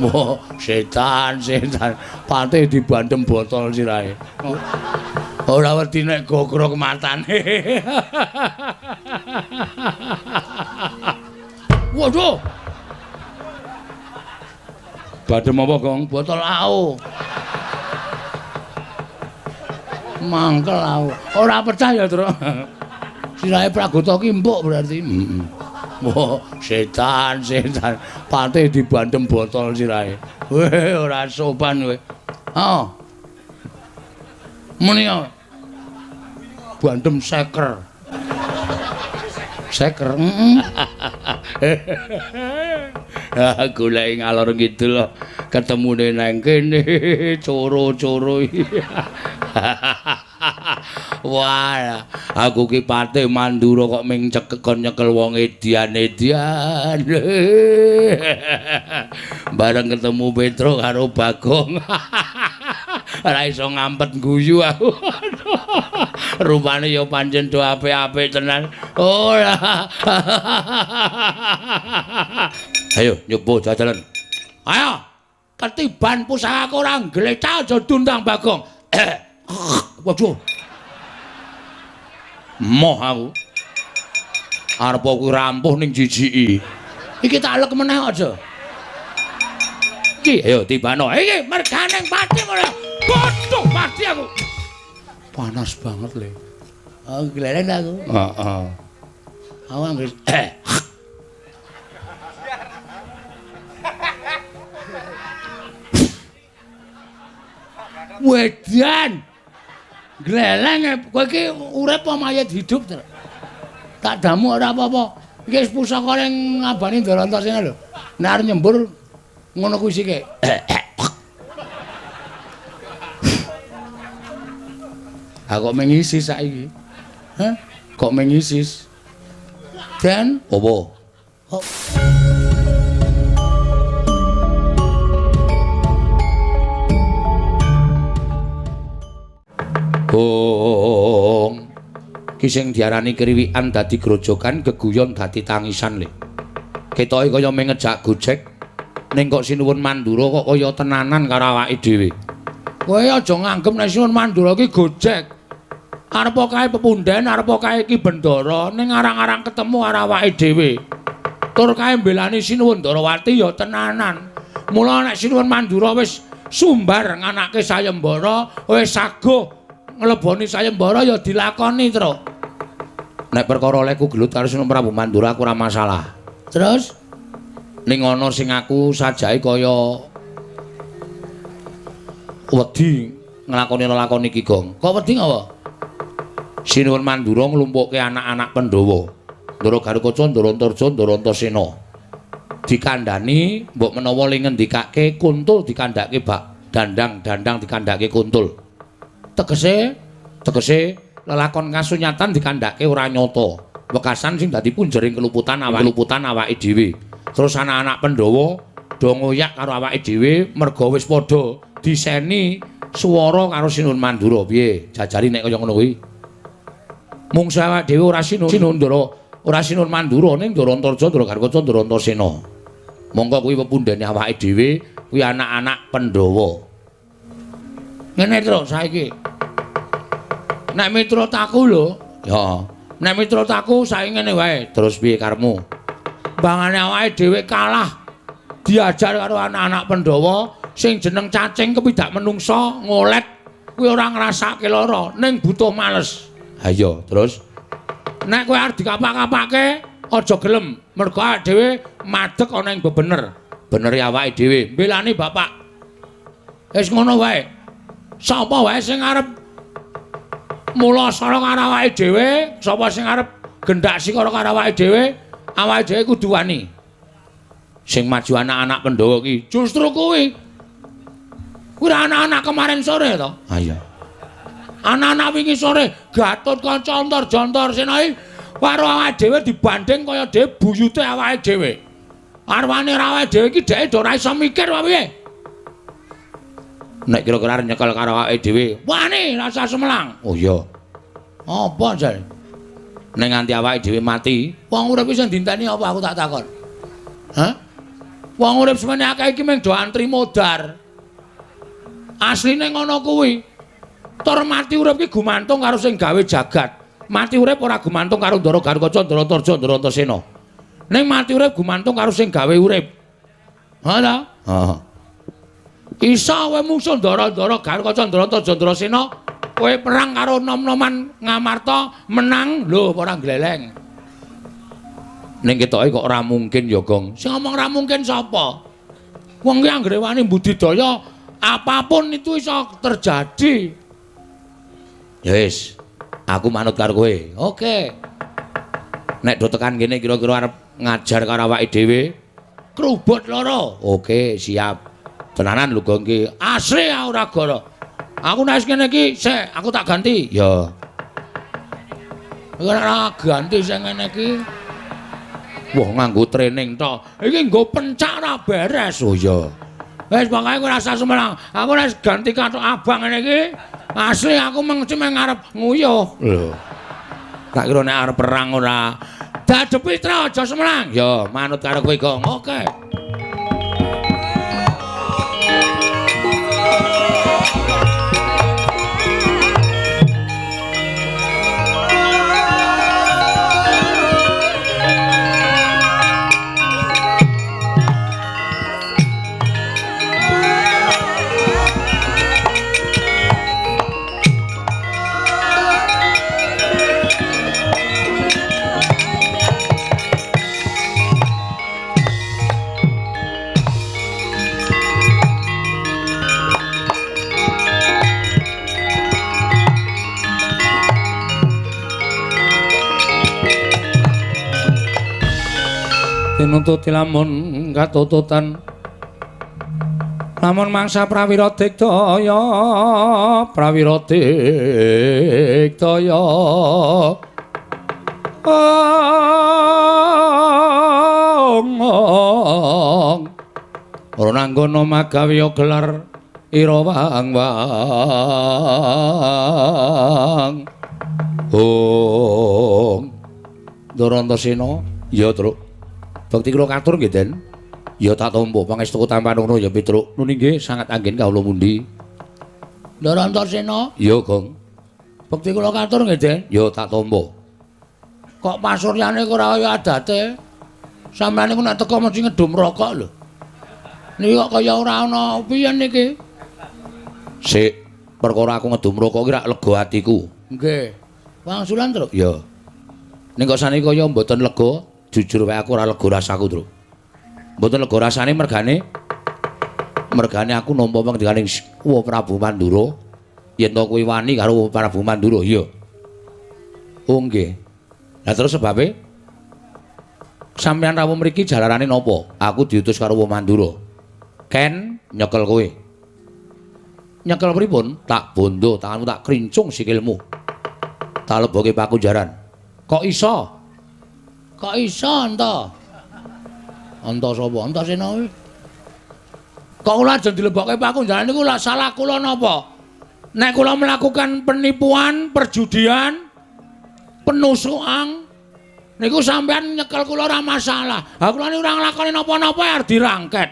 Wah, setan. Pate dibandem botol sirahe. Ora wedi nek gogrok matane. Waduh. Badem apa, Gong? Botol AO. Mangkel AO. Ora percaya, Tru. Sirahe Pragota ki empuk berarti. Wah, setan. Pate dibandem botol sirahe. Weh, ora sopan kowe. Oh. Muni ya. Bandem seker. Seker. Aku lek ngalor ngidul ketemune nang kene coro-coro. Wah, aku ki Patih Mandura kok ming cekekon nyekel wong edian-edian. Bareng ketemu Petro karo Bagong. Ora iso ngampet guyu aku. Rupane ya pancen do apik-apik tenan. Ora. Ayo nyoba jajalan. Ayo. Ketiban pusakaku ora glecah aja dundang Bagong. Waduh. Moh aku. Arep aku rampuh ning jijiki. Iki tak lek meneh aja. Iki ayo tibano. Iki merganing pati ora. Waduh, pati aku. Panas banget le. Oh, gleren aku. Heeh. Aku anggere Wedan. Gleleng kowe iki urip apa mayit hidup to? Tak damu ora apa-apa. Iki wis pusaka ning ngabani Ndara Antasena lho. Nek arep nyembur ngono kuwi sik. Aku kok mengisis saiki. Hah? Kok mengisis? Dan apa? Oh. Bong. Ki sing diarani kriwikan dadi grojokan, geguyon dadi tangisan le. Ketoke kaya mengejak Gojek. Ning kok Sinuwun Mandura kok kaya tenanan karo awake dhewe. Kowe aja nganggep nek Sinuwun Mandura ki Gojek. Arepa kae pepundhen, arepa kae ki bendara, ning arang-arang ketemu karo awake dhewe. Tur kae mbelani Sinuwun Ndarawati ya tenanan. Mula nek Sinuwun Mandura wis sumbar nganake sayembara, wis saguh ngleboni sayembara ya dilakoni, Tru. Nek perkara leku gelut karo Sinuwun Prabu Mandura aku ora masalah. Terus ning ana sing aku sajake kaya wedi nglakoni lakon iki, Gong. Kok wedi apa? Sinuwun Mandura nglumpukke anak-anak Pandhawa. Ndara Garukaca, Ndara Antarja, Ndara Antasena. Dikandhani mbok menawa ling ngendikake Kuntul dikandhake bak dandang dikandhake Kuntul. Tegese lelakon kasunyatan dikandhake ora nyata. Wekasan sing dadi punjering keluputan awake dhewe. Terus anak-anak Pandhawa do ngoyak karo awake dhewe merga wis padha diseni swara karo Sinuwun Mandura. Piye? Jajari nek kaya ngono kuwi. Mung awake dhewe ora Sinuwun Mandura ning Ndara Antarja, Ndara Garukaca, Ndara Antasena. Monggo kuwi pepundhene awake dhewe, kuwi anak-anak Pandhawa. Ngene terus saiki. Nek mitrataku lho, ya. Nek mitrataku saiki ngene wae. Terus piye karepmu? Bangane awake dhewe kalah diajar karo anak-anak Pandhawa sing jeneng cacing kepidak menungsa ngolet kuwi ora ngrasake lara ning butuh males. Ha iya, terus nek kowe arep dikapak-kapake aja gelem, mergo awake dhewe madeg ana ing bebener. Beneri awake dhewe, mbelani bapak. Wis ngono wae. Sapa wae sing arep mula sara karo awake dhewe, sapa sing arep gendak sikara karo awake dhewe kudu wani. Sing maju anak-anak Pandhawa ki justru kuwi. Kuwi anak-anak kemarin sore to? Ha iya. Anak-anak wingi sore Gatotkaca Antarja karo awake dhewe dibanding kaya dhewe buyute awake dhewe. Arwane awake dhewe iki dhek ora iso mikir wae piye. Nek kira-kira nyekel karo awake dhewe, wani rasa semelang. Oh iya. Apa jare? Nek nganti awake dhewe mati, wong urip iso dinteni apa aku tak takon. Hah? Wong urip semene akeh iki mung do antri modar. Asline ngono kuwi. Tur mati urip iki gumantung karo sing gawe jagat. Mati urip ora gumantung karo Ndara Garukaca, Ndara Antarja, Ndara Antasena. Ning mati urip gumantung karo sing gawe urip. Ha ta? Heeh. Isa kowe mungsuh Ndara Garukaca, Ndara Antarja, Ndara Sena, kowe perang karo nom-noman Ngamarta menang lho ora gleleng. Ning ketoke kok ora mungkin ya, Gong. Sing ngomong ora mungkin sapa? Wong ki anggere wani budidaya apapun itu iso terjadi. Ya wis, aku manut karo kowe. Oke. Nek do tekan kene kira-kira arep ngajar karo awake dhewe, krubut loro. Oke, siap. Tenanan lho Gong ki. Asli ora goro. Aku nek kene iki sik, aku tak ganti. Ya. Ora ganti sing ngene iki. Wah, nganggo training to. Iki nggo pencak ra beres. Oh ya. Wis pokoke kowe rasa semelang. Aku nek ganti kathok abang ngene iki, asli aku mengci ngarep nguyuh. Lho. Tak kira nek arep perang ora dadepi tra aja semelang. Ya, manut karo kowe, Gong. Oke. Tinuntut lamun katututan lamun mangsa prawira digdaya ora nanggono magawe gelar ira wang Ndara Antasena ya Truk. Bakti kula katur nggih, Den. Ya tak tampa pangestu tampanungna ya Pitruk. Nun nggih sangat anggen kawula mundi. Ndara Antasena? Ya, Gong. Bakti kula katur nggih, Den. Ya tak tampa. Kok pasuryane ora kaya adate? Sampeyan niku nek teko mesti ngedum rokok lho. Niki kok kaya ora ana piye niki? Sik, perkara aku ngedum rokok ki rak lega atiku. Nggih. Wangsulan, Truk? Ya. Ning kok saniki kaya mboten lega. Jujur wae aku ora lega rasaku, Truk. Mboten lega rasane mergane aku nampa pangandikaning Prabu Mandura yen to kowe wani karo Prabu Mandura. Iya. Oh nggih. Lah terus sebabe sampeyan rawuh mriki jalarane napa? Aku diutus karo Mandura. Ken nyekel kowe. Nyekel pripun? Tak bondo, tanganmu tak krincung sikilmu. Tak leboke pakunjaran. Kok iso? Kok iso ento? Ento sapa? Antasena kuwi. Kok kula ajeng dilebokke pakunjaran niku lak salah kula napa? Nek kula melakukan penipuan, perjudian, penusukan, niku sampean nyekel kula ora masalah. Ha kula niku ora nglakoni napa-napa arep dirangket.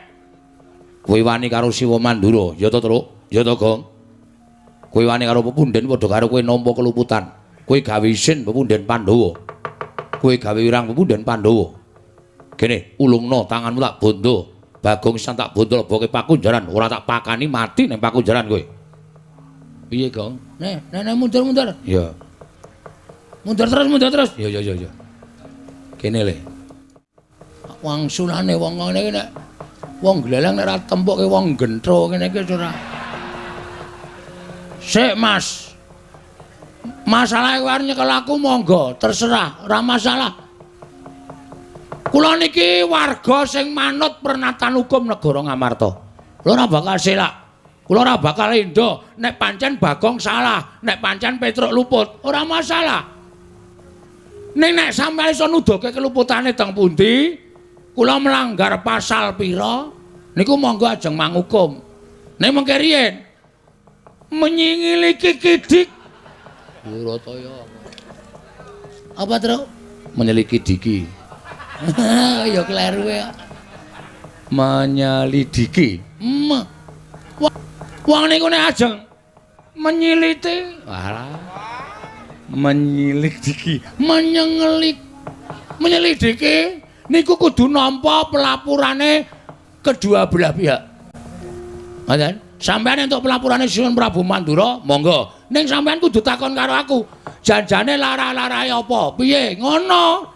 Kowe wani karo Siwa Mandura, ya to, Truk? Ya to, Gong? Kowe wani karo pepunden padha karo kowe nampa keluputan. Kowe gawe isin pepunden Pandhawa. Kowe gawe wirang pepunden Pandhawa. Kene, ulungna tanganmu tak bondo. Bagong Sisan tak bondo leboke pakunjaran, ora tak pakani mati ning pakunjaran kowe. Piye, Gong? Nek mundur. Ya. Mundur terus. Ya. Kene le. Wangsulane wong ngene iki nek wong gleleng nek ora tempuke wong gentro kene iki ora. Sik, Mas. Masalah kowe arep nyekel aku monggo, terserah, ora masalah. Kula niki warga sing manut pernatan hukum negara Ngamarta. Lho ora bakal selak. Kula ora bakal endo nek pancen Bagong salah, nek pancen Petruk luput, ora masalah. Ning nek sampeyan iso nuduhke keluputane teng pundi, kula melanggar pasal pira, niku monggo ajeng manghukum. Nek mengke riyen menyingiliki kidik Durataya. Apa, Truk? Menyeliki diki. Ya kleru ya. Menyelidiki. Wong niku nek ajeng menyiliti. Walah. Menyelidiki, menyelidiki niku kudu nampa pelapurane kedua belah pihak. Ngoten. Sampeyan entuk pelapurane Sinuwun Prabu Mandura, monggo. Ning sampeyan kudu takon karo aku. Janjane lara-larae apa? Piye? Ngono.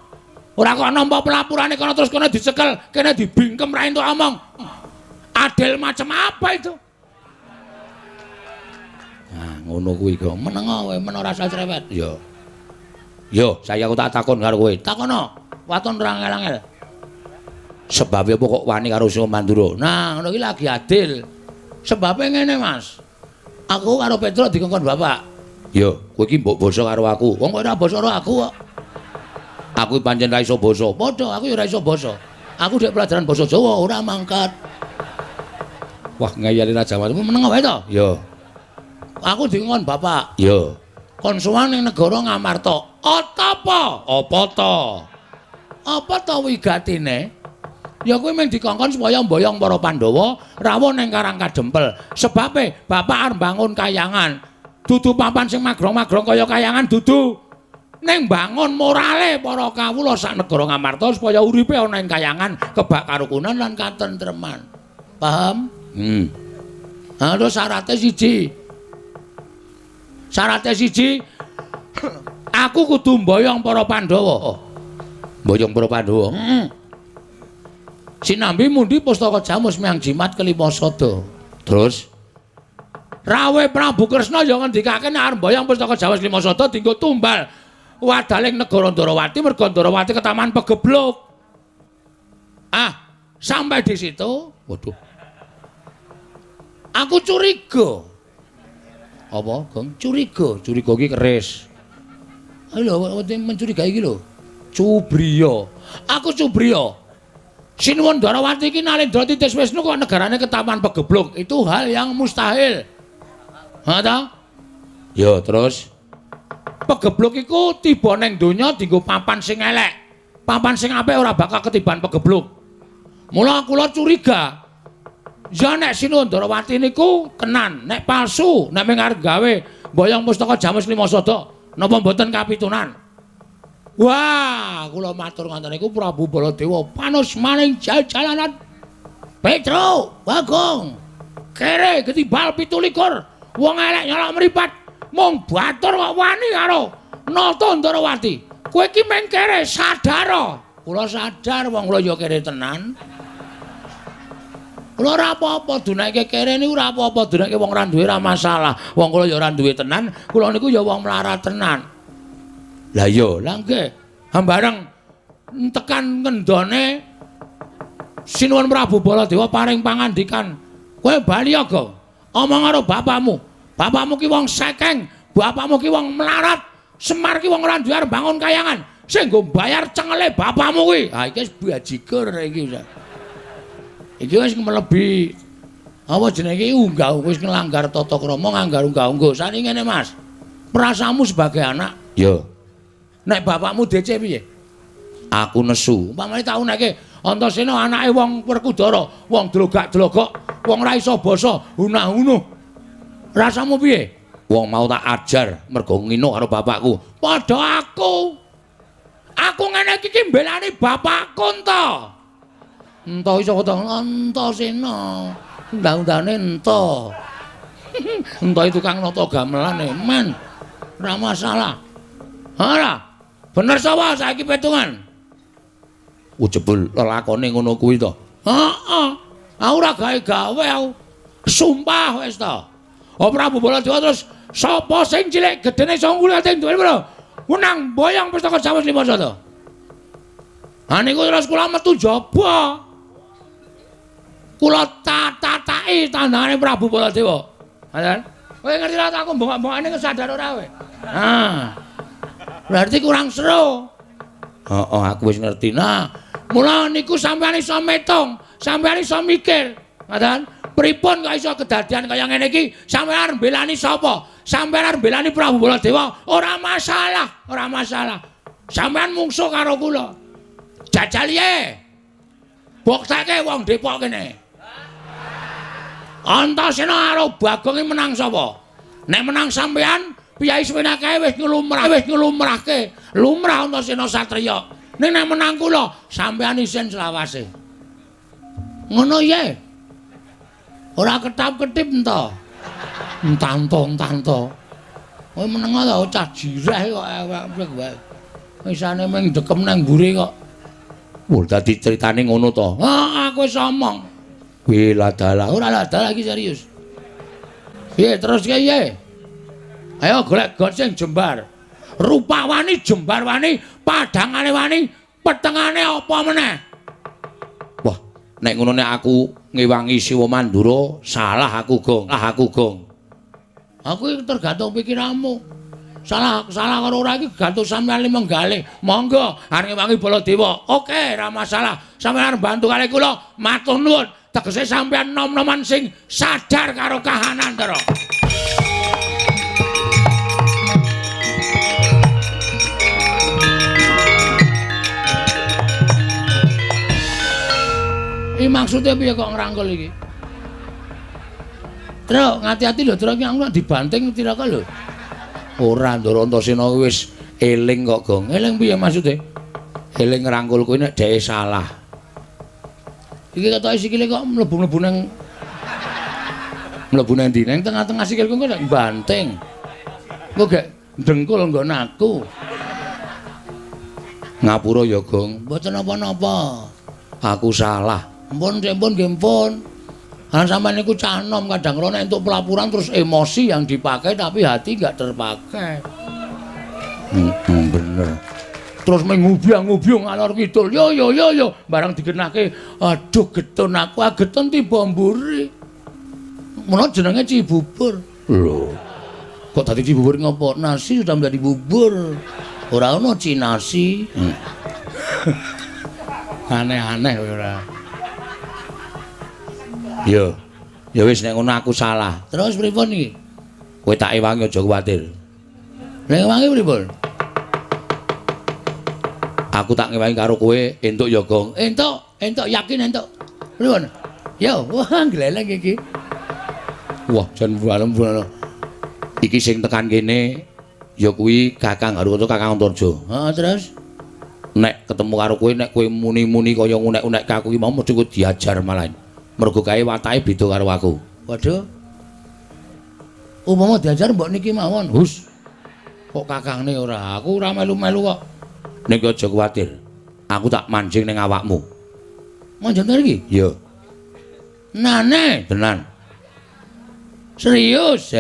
Ora kok nampa pelapurane kono terus kono dicekel, kene dibingkem ra entuk omong. Adil macam apa itu? Nah, ngono kuwi kok. Meneng kowe men ora usah cerewet. Yo. Yo, saya aku tak takon karo kowe. Takono. Waton ora ngel-ngel. Sebab apa kok wani karo Sinuwun Mandura? Nah, ngono iki lagi adil. Sebabe ngene, Mas. Aku karo Petro dikongkon bapak. Yo, kowe iki mbok basa karo aku. Wong kok ora basa karo aku kok. Aku pancen ra iso basa. Padha aku ya ora iso basa. Aku dhek pelajaran basa Jawa ora mangkat. Wah, ngayali Raja Matamu meneng wae to? Yo. Aku dikongkon bapak. Yo. Kon sowan ning negara Ngamarta. Apa? Apa to? Apa to wigatine? Ya kowe mung dikongkon supaya mboyong para Pandhawa rawuh ning Karang Kadempel. Sebabe bapak arep bangun kayangan. Dudu papan sing magrong-magrong kaya kayangan dudu. Ning bangun morale para kawula sak negara Ngamarta supaya uripe ana ing kayangan, kebak karukunan lan katentreman. Paham? Terus syaratnya siji. Syaratnya siji, aku kudu mboyong para Pandhawa. Mboyong para Pandhawa. Sinambi mundi pustaka Jamus Miang Jimat kelima sada. Terus rawuh Prabu Kresna ya ngendikake nek arep mboyong pustaka Jamus kelima sada dienggo tumbal wadaling negara Ndarawati merga Ndarawati ketaman pegebluk. Sampai di situ, waduh. Aku curiga. Apa, Gong? Curiga iki keris. Lho, mencurigai iki lho. Cubriya. Aku Cubriya. Sinuwun Ndarawati iki Nalendra Titis Wisnu kok negarane ketaman pegebluk. Itu hal yang mustahil. Ha ta? Ya, terus pegebluk iku tiba ning donya dienggo papan sing elek. Papan sing apik ora bakal ketiban pegebluk. Mula kula curiga. Ya nek Sinuwun Ndarawati niku tenan, nek palsu, nek mung arep gawe mboyong pustaka Jamus Lima Sada, napa mboten kapitunan? Wah, kula matur ngoten niku Prabu Baladewa panos maning jalanan. Petro, Bagong, kere ketibal 17. Wong elek nyolok mripat, mung batur kok wani karo Nata Ndarawati. Kowe iki meng kere sadar. Kula sadar wong kula ya kere tenan. Kula ora apa-apa dunake kere niku ora apa-apa dunake wong ora duwe ora masalah. Wong kula ya ora duwe tenan, kula niku ya wong melarat tenan. Lah iya, lah nggih. Hambareng tekan ngendone Sinuwun Prabu Baladewa paring pangandikan. Kowe bali ya, Gong. Omong karo bapakmu. Bapakmu ki wong sekeng, bapakmu ki wong melarat. Semar ki wong ora duwe arep bangun kayangan. Sing nggo bayar cengele bapakmu kuwi. Ha iki wis bajigur iki. Iki wis melebihi apa jenenge unggah wis nglanggar tata krama nganggar unggah-ungguh. Sane ngene Mas. Perasamu sebagai anak, ya. Nek bapakmu DC piye? Aku nesu. Umpamane tak uneke Antasena anake wong Werkudara, wong dlogak-dlogok, wong ora iso basa, unah-unuh. Rasamu piye? Wong mau tak ajar mergo ngino karo bapakku. Padha aku. Aku ngene iki mbelani bapakku to. Ento iso ketemu Antasena. Undang-undane ento. Ento itu Kang Nata gamelane, men. Ora masalah. Ora. Bener sapa saiki petungan? Jebul lelakone ngono kuwi to. Heeh. Aku ora gawe-gawe aku. Sumpah wis to. Prabu Baladewa terus sapa sing cilik gedene sangkule ati duwe lho. Menang boyong pustaka Jamus Lima Sada. Ha niku terus kula metu jaba. Kula tataki tandane Prabu Baladewa. Ngoten. Kowe ngerti ra aku mbok-mbokane kesadar ora kowe? Berarti kurang seru. Heeh, aku wis ngerti. Nah, mula niku sampeyan iso metung, sampeyan iso mikir. Ngoten. Pripun kok iso kedadian kaya ngene iki? Sampeyan arep belani sapa? Sampeyan arep belani Prabu Baladewa? Ora masalah, ora masalah. Sampeyan mungsuh karo kula. Jajal ye. Bokteke wong Depok kene. Antasena karo Bagong iki menang sapa? Nek menang sampean, Piyai Seminake wis nglumrahke. Lumrah Antasena Satriya. Nek menang kula, sampean isin selawase. Ngono ye. Ora ketap-ketip ento. Entanto. Kowe meneng ta cah jireh kok ewek wae. Wisane mung dekem nang mburi kok. Wah, dadi critane ngono to. Ah, aku wis omong. Kuwi ladalah, ora ladalah iki serius. Piye terus piye? Ayo golek gon sing jembar. Rupa wani jembar wani, padangane wani, petengane apa meneh? Wah, nek ngono nek aku ngewangi Siwa Mandura, salah aku, Gong. Aku iki tergantung pikiranmu. Salah karo ora iki gantung sampeyan menggalih. Monggo arep ngewangi Baladewa. Oke, ora masalah. Sampeyan bantu kali kula. Matur nuwun. Tegese sampeyan nom-noman sing sadar karo kahanan to. Iki maksudnya piye kok ngrangkul iki? Truk, ngati-ati lho, truk iki aku dibanting tiraka lho. Ora Ndara Antasena wis eling kok, Gong. Eling piye maksude? Eling ngrangkul kuwi nek dheke salah. Iki ketoke sikile kok mlebu-mlebu nang ndi? Nang tengah-tengah sikilku kok banting. Kok gak dengkul nggon aku. Ngapura ya, Gong. Mboten napa-napa. Aku salah. Ampun, nggih pun. Kan sampean niku cah enom kadang kala nek entuk pelapuran terus emosi yang dipakai tapi hati enggak terpakai. Bener. Terus ngubyang-ngubyung alor kidul. Yo barang digenake aduh getun aku getun tiba mburi. Menawa jenenge Cibubur. Lho. Kok dadi Cibubur ngopo? Nasi sudah menjadi bubur. Ora ono cinasi. Aneh-aneh ora. Yo. Ya wis nek ngono aku salah. Terus pripun iki? Kowe tak ewangi aja kuwatir. Nek ewangi pripun? Aku tak ngewangi karo kowe entuk ya, Gong. Entuk yakin entuk. Pripun? Yo, wah gleleng iki. Wah, jan bualem. Iki sing tekan kene ya kuwi Kakang Harukoco Kakang Antarja. Heeh, terus nek ketemu karo kowe nek kowe muni-muni kaya unek-unek kaku iki mau mesti diajar malah. Mergo kae watake beda karo aku. Waduh. Upama diajar mbok niki mawon. Hus. Kok kakangne ora? Aku ora melu-melu kok. Nek aja kuwatir. Aku tak manjing ning awakmu. Manjing iki? Iya. Nane, tenan. Serius.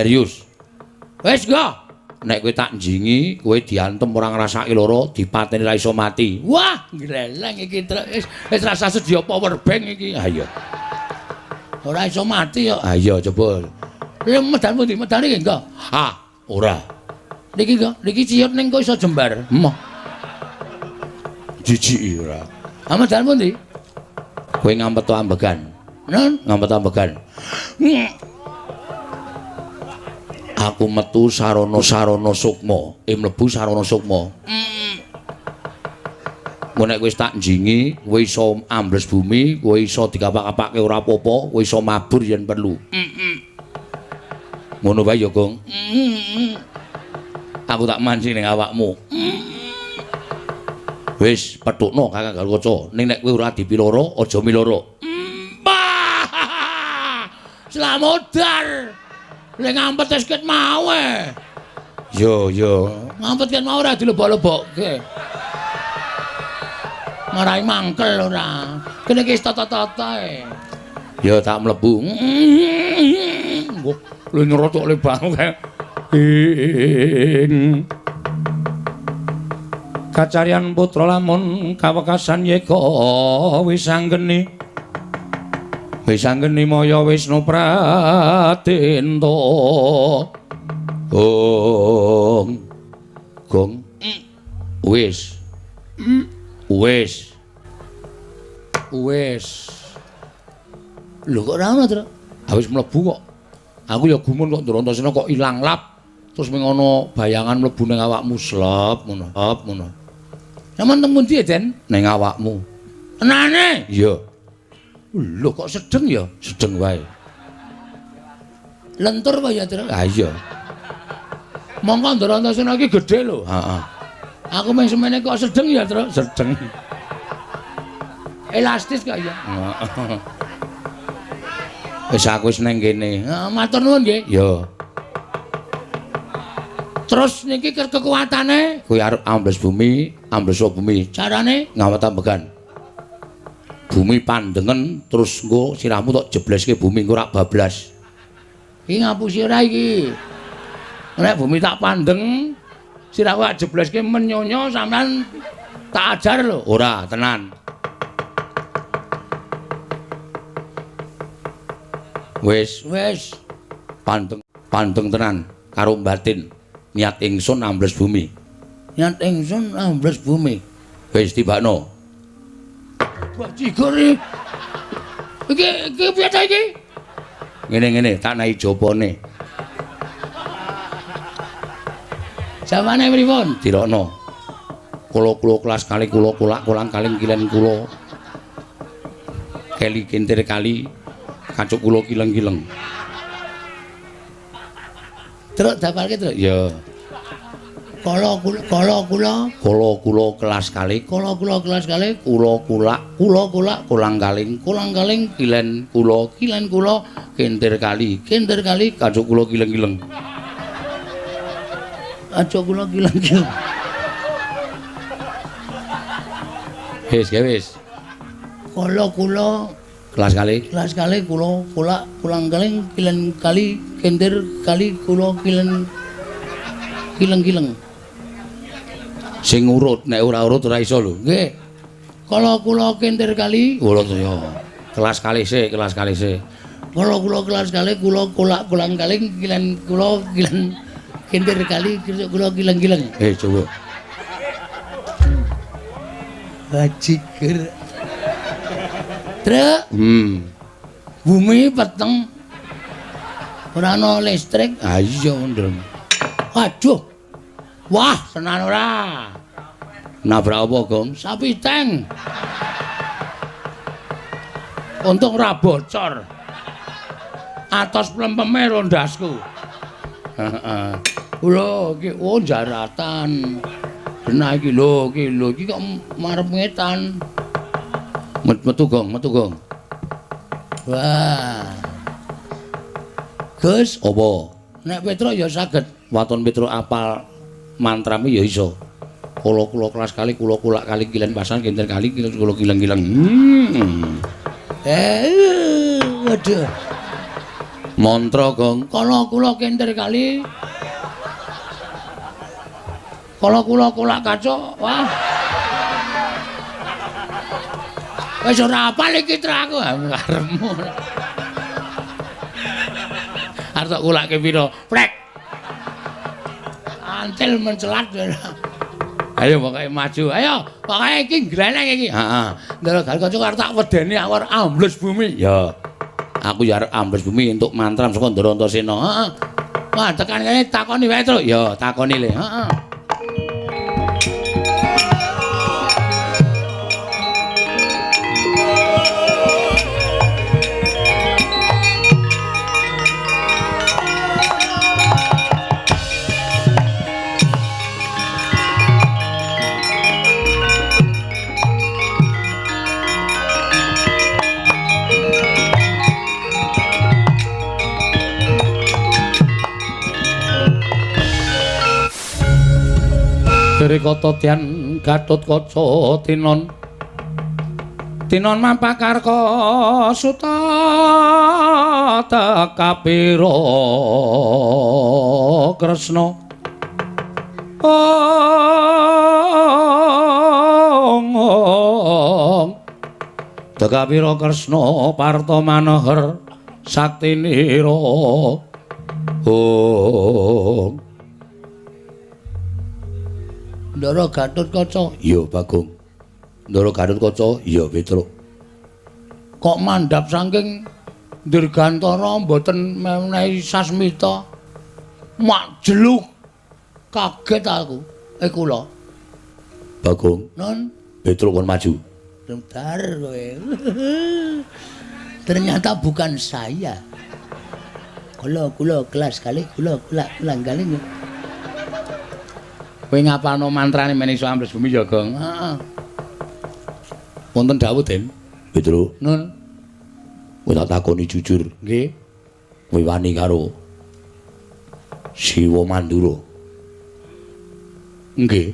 Wis go. Nek kowe tak njingi, kowe diantem ora ngrasake lara, dipateni ra iso mati. Wah, gleleng iki wis rasa sedia power bank iki. Ha iya. Ora iso mati kok. Ha iya coba. Lha medan pundi? Medane iki engko. Ah, ora. Niki kok, niki ciyut ning kok iso jembar. Emoh. Jijik ora. Ah medan pundi? Kowe ngampet ambegan. Nun, ngampet ambegan. Aku metu sarana sukma, mlebu sarana sukma. Nek wis tak njingi, kowe iso ambles bumi, kowe iso dikapak-kapake ora apa-apa, kowe iso mabur yen perlu. Ngono wae ya, Gong. Aku tak mancing ning awakmu. Wis petukno Kakang Harukoco, ning nek kowe ora dipiloro, aja miloro. Slamodar. Lek ngampet wis ket mau e. Yo. Ngampet ket mau ora dilebok-lebokke. Marai mangkel ora. Kene iki tata-tata e. Ya tak mlebu. Lho nyerotok le bangu kae. Kacarian putra lamun kawekasan yeka wis anggeni. Wis anggeni maya Wisnu Pratenta. Gong. Wis. Lho kok ora ono, Tru? Ha wis mlebu kok. Aku ya gumun kok Ndara Antasena kok ilang lap. Terus mung ana bayangan mlebu ning awakmu slop ngono. Sampeyan teng pundi, Den? Ning awakmu. Tenane? Iya. Lho kok sedeng ya? Sedeng wae. Lentur apa ya, Tru? Ha iya. Mongko Ndarantasena iki gedhe lho. Heeh. Aku mung semene kok sedeng ya, Tru? Sedeng. Elastis kok ya. Heeh. Wis aku wis nang kene. Matur nuwun nggih. Ya. Terus niki kekuatane kuwi arep ambles bumi, ambles bumi. Carane ngawet ambegan. Bumi pandengen terus engko sirahmu tok jebleske bumi engko ora bablas. Iki ngapusi ora iki. Nek bumi tak pandeng, sirahku tak jebleske menyonyo sampean tak ajar lho. Ora, tenan. Wis. Pandeng tenan karo batin. Niat ingsun ambles bumi. Niat ingsun ambles bumi. Wis tibakno. Bajigur iki piye ta iki? Ngene tak nahi jopone. Jamane pripun? Dirokno. Kula kelas kali kula kulak kulang kaling kilen kula. Keli kintir kali kacuk kula kileng-kileng. Truk dapalke truk. Ya. Kala kula kelas kali kula kulak kulang kaling kilen kula kintir kali kacuk kula kileng-kileng. Kacuk kula kileng-kileng. Wis. Kala kelas kali kula kulak kulang kaling kilen kali kintir kali kula kileng-kileng. Sing urut, nek ora urut ora iso lho. Nggih. Kala kula kintir kali, urut ya. Kelas kali sik. Kala kula kelas kali kula kulak kulang kaling kilen kula kintir kali kula kileng-kileng. Coba. Bajigur. Truk. Bumi peteng. Ora ana listrik. Ha iya, Ndrem. Waduh. Wah, tenan ora. Nabrak apa, Gong? Sapi teng. Untung ora bocor. Atos plempeme rondasku. Heeh. Lho, iki jaratan. Benah iki lho, iki kok marep ngetan. Metu, Gong. Wah. Gus, apa? Nek Petruk ya saged. Waton Petruk apal mantramu ya iso. Kula kelas kali kula kulak kali kilen pasan kintir kali kula kileng-kileng. Waduh. Mantra, Gong. Kala kula kintir kali. Kala kula kulak kacuk. Wah. Wis ora apal iki tra aku karepmu. Arep kulake pira? Plek. Antil mencelat. Ayo pokoke maju. Ayo, pokoke iki greneng iki. Heeh. Ndara gal kanca arep tak wedeni aku arep ambles bumi. Ya. Aku ya arep ambles bumi entuk mantram saka Ndarantasena. Heeh. Wah, tekan kene takoni wae, Truk. Ya, takoni le. Heeh. Rikata tian Gatotkaca tinon mampakarka suta tekapira Kresna tekapira Kresna parta maneher saktinira Ndara Gatotkaca. Iya, Bagong. Ndara Gatotkaca, iya, Petruk. Kok mandhap saking Dirgantara mboten menehi sasmita. Mak jeluk. Kaget aku. Kula. Bagong. Nun. Petruk pun maju. Bentar kowe. Ternyata bukan saya. Kula kelas kali kula kali. Kowe ngapalno mantrane men iso ambles bumi ya, Gong? Heeh. Wonten dawuh, Den. Petro. Nun. Kowe tak takoni jujur. Nggih. Kowe wani karo Siwa Mandura. Nggih.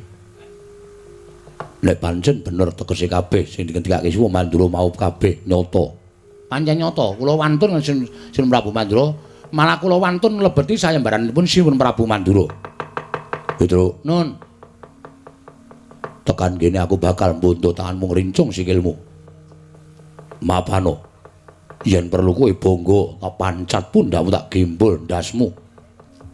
Lek pancen bener tegese kabeh sing dikendikake Siwa Mandura mau kabeh nyata. Pancen nyata, kula wantun Sin Prabu Mandura, malah kula wantun mlebeti sayembaranipun Siwun Prabu Mandura. Petro. Nun. Tekan kene aku bakal mbondo tanganmu ngrincung sikilmu. Mapano. Yen perlu kowe bangga tak pancat pundakmu tak gembol ndasmu.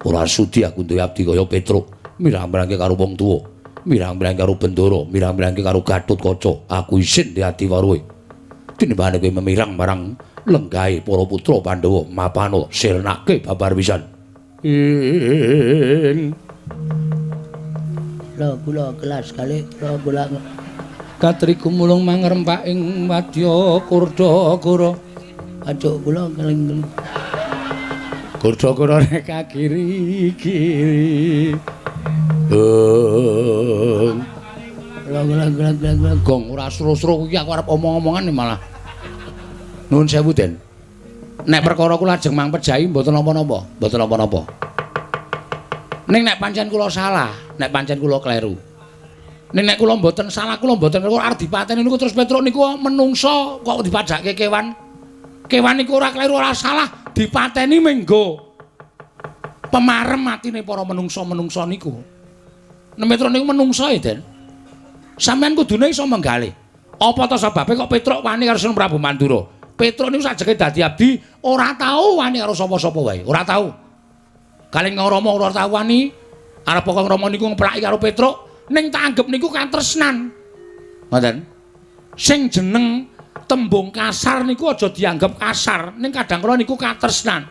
Ora sudi aku duwe abdi kaya Petruk, mirang-mirangke karo wong tuwa, mirang-mirangke karo Bendara, mirang-mirangke karo Gatotkaca. Aku isin di ati waruhe. Tinimbane kowe memirang marang lenggahe para putra Pandhawa, mapano sirnake babar pisan. Kula kelas kali kula Katriku mulung mangrempak ing wadya Kurdakara. Acuk kula keling. Kurdakara nek kakiri-kiri. Gong ora sro-sro kuwi aku arep omong-omongan malah. Nuwun sewu, Den. Nek perkara kula lajeng mangpejahi mboten napa-napa, mboten napa-napa. Ning nek pancen kula salah, nek pancen kula kleru. Ning nek kula mboten salah, kula mboten kleru arep dipateni niku terus Petruk niku menungso kok dipadake kewan. Kewan niku ora kleru ora salah, dipateni menggo pemarem matine para menungso-menungso niku. Nek Petruk niku menungso ya, Den. Sampeyan kudune iso menggalih. Apa to sebabe kok Petruk wani karo Sun Prabu Mandura? Petruk niku sajake dadi abdi ora tau wani karo sapa-sapa wae, ora tau. Kaleng Rama ora tau wani arep Kang Rama niku ngeplaki karo Petruk, ning tak anggap niku katresnan. Ngoten. Sing jeneng tembung kasar niku aja dianggap kasar, ning kadang kala niku katresnan.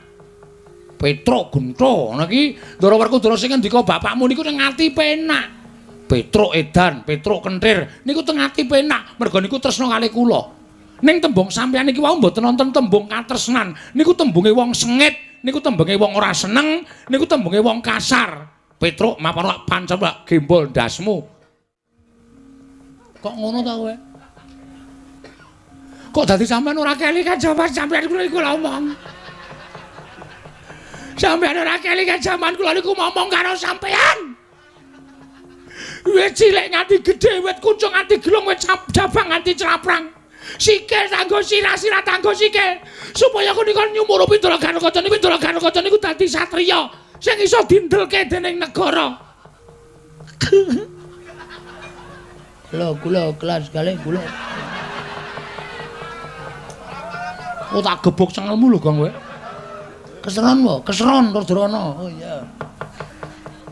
Petruk Gunto, ana iki Ndara Werkudara sing ngendika bapakmu niku ning ati penak. Petruk edan, Petruk kentir niku teng ati penak, merga niku tresna kalih kula. Ning tembung sampeyan iki wau mboten wonten tembung katresnan, niku tembunge wong sengit, niku tembunge wong ora seneng, niku tembunge wong kasar. Petruk mapan pancen lak gembol ndasmu. Kok ngono ta kowe? Kok dadi sampean ora keli kajaman sampean kula iku ngomong. Sampean ora keli kajaman kula niku ngomong karo sampean. Wit cilik nganti gedhe, wit kuncung nganti gelung, wit jabang nganti celaprang. Sikil tanggo sirah-sirah tanggo sikil. Supaya kunika nyumuru Pindara Gatotkaca niku Pindara Gatotkaca niku dadi satriya sing iso dindelke dening negara. Kula kelas kali kula. Oh tak gebuk cengelmu lho, Gong kowe. Keseron wae, keseron Durjana. Oh iya.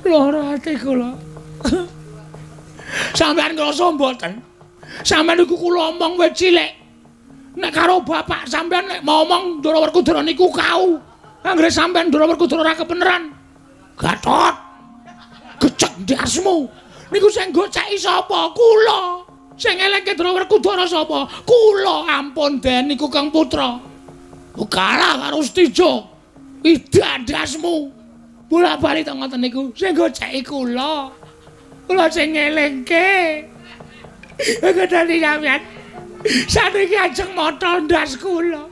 Lara ati kula. Sampeyan ngrasa mboten? Sampeyan niku kula omong wit cilik. Nek karo bapak sampeyan nek ngomong Ndara Werkudara niku kau. Anggere sampeyan Ndara Werkudara ora kebeneran. Gatot. Gecek ndasmu. Niku sing goceki sapa? Kula. Sing eleke Ndara Werkudara sapa? Kula. Ampun Den niku Kang Putra. Kalah karo Stijo. Idak ndasmu. Bola-bali to ngoten niku sing goceki kula. Kula sing ngelingke. Kok dadi sampeyan. Saniki ajeng motol ndas kula.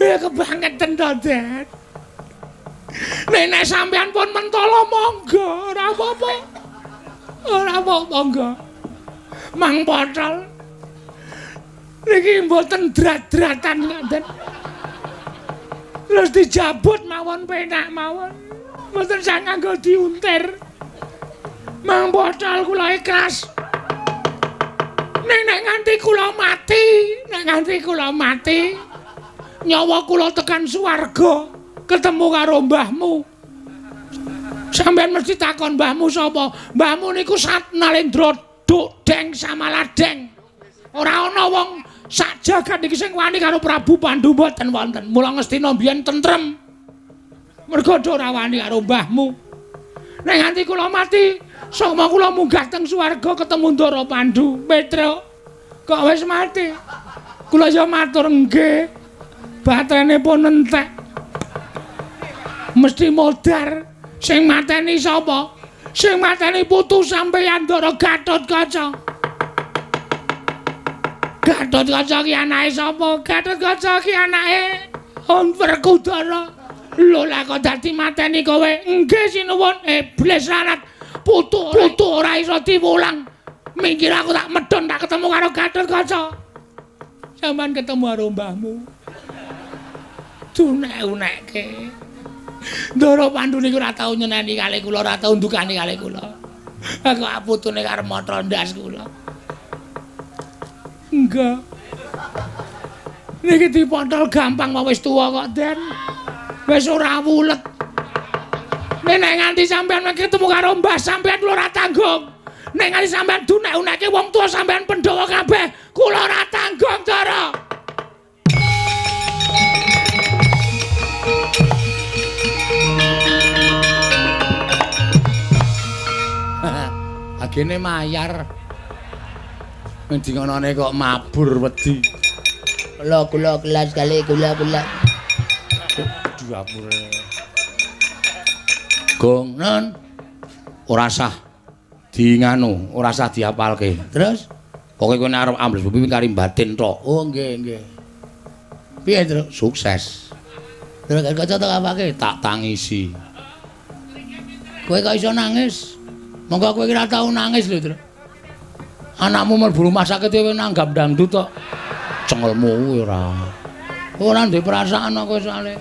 Ya kebangetan to, Den. Nek sampeyan pun mentala monggo, ora apa-apa. Ora apa-apa monggo. Mang Potol. Niki mboten drat-dratan ngoten. Terus dijabut mawon penak mawon. Mboten sak nganggo diuntir. Mang Potol kula ikhlas. Nek nganti kula mati, nyawa kula tekan swarga, ketemu karo mbahmu. Sampeyan mesti takon mbahmu sapa? Mbahmu niku Satnalendra Dukdeng Samaladeng. Ora ana wong sak jagat iki sing wani karo Prabu Pandhu mboten wonten. Mula Ngastina mbiyen tentrem. Mergo ora wani karo mbahmu. Nek nganti kula mati, sama kula munggah teng swarga ketemu Ndara Pandhu. Petruk kok wis mati. Kula ya matur nggih. Batene pun entek. Mesti modar. Sing mateni sapa? Sing mateni putu sampeyan Ndara Gatotkaca. Gatotkaca ki anake sapa? Gatotkaca ki anake Werkudara. Lho lah kok dadi mateni kowe? Nggih sinuwun, iblis lanat. Putu ora iso diwulang. Mikir aku tak medhon tak ketemu karo Gatotkaca. Sampeyan ketemu karo mbahmu. Dunek-unekke. Ndara Pandhu niku ora tau nyeneni kalih kula, ora tau ndukani kalih kula. Aku aputune karo matra ndas kula. Enggak. Niki dipotol gampang wis tuwa kok, Den. Wis ora wulet. Nek nganti sampean ketemu karo mbah sampean kula ora tanggung. Nek nganti sampean dunek-unekke wong tuwa sampean Pandhawa kabeh, kula ora tanggung, Ndara. Agene mayar. Ning dingonane kok mabur wedi. Kula kelas kali kula. Duapur. Gong non. Ora sah diinganu, ora sah diapalke. Terus pokoke kowe arep ambles bumi kari batin tok. Oh nggih. Piye, Tru? Sukses. Terus kaca tak apake? Tak tangisi. Kowe kok iso nangis? Monggo kowe ora tau nangis lho, Tru. Anakmu mlebu rumah sakit kowe nanggap dangdut tok. Cengelmu ora. Ora ndek perasaan kok soalé.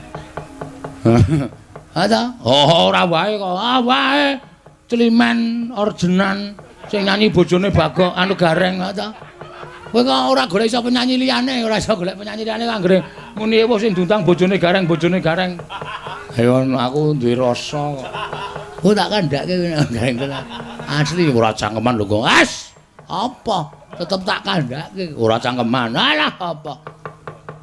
Ada? Oh, ora wae kok. Ah wae. Climen orjenan sing nyanyi bojone Bagong anu Gareng ta. Kowe kok ora golek iso penyanyi liyane, ora iso golek penyanyi liyane kok anggere muni wis sing diundang bojone Gareng. Ayo aku duwe rasa kok. Oh tak kandhake Gareng tenan. Asli ora cangkeman lho kok. As. Apa? Tetep tak kandhake. Ora cangkeman. Alah apa?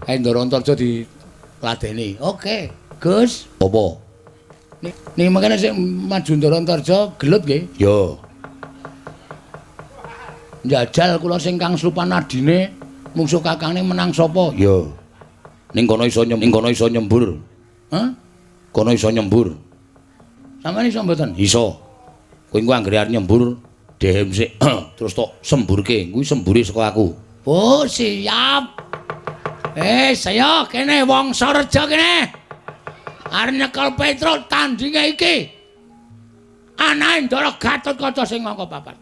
Ayo Ndara Antarja diladeni. Oke, Gus. Apa? Nih makanya sing maju Ndara Antarja gelut nggih. Yo. Njajal kula sing Kang Slupanadine mungsuh kakange menang sapa? Yo. Ning kono iso nyembur. Hah? Kono iso nyembur. Sampeyan iso mboten? Iso. Kowe engko anggere arep nyembur, dehem sik terus tok semburke. Kuwi sembure saka aku. Oh, siap. Saya kene wong Sorejo kene. Arep nyekel Petro tandinge iki. Anake Ndara Gatotkaca sing mangka papat.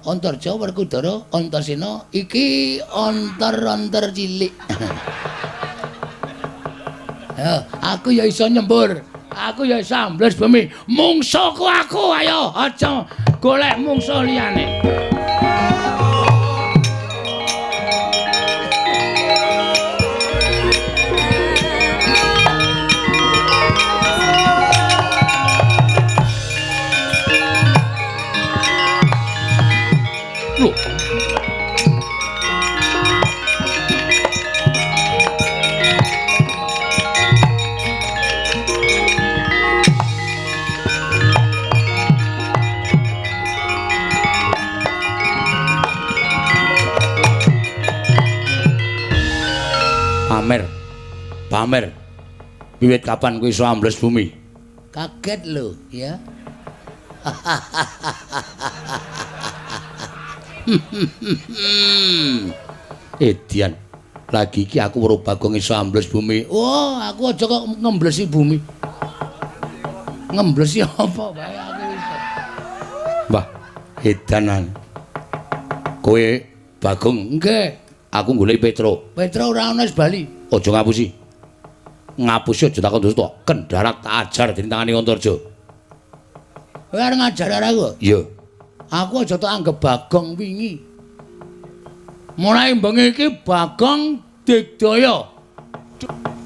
Antarja Werkudara Antasena iki onter cilik. Ya, aku ya iso nyembur. Aku ya iso ambles bumi. Mungsuhku aku, ayo aja golek mungsuh liyane. Pamer. Wiwit kapan kowe iso ambles bumi? Kaget lho, ya. Edian. Lagi iki aku weruh Bagong iso ambles bumi. Oh, aku aja kok ngemblesi bumi. Ngemblesi apa bae aku iso. Mbah, edanan. Kowe Bagong nggih. Aku golek Petro. Petro ora ana wis bali. Aja ngapusi. Ngapusi aja takon terus tok. Kendarat tak ajar ditangani Antarja. Kowe arep ngajar aku? Iya. Aku aja tak anggap Bagong wingi. Mulai bengi iki Bagong digdaya.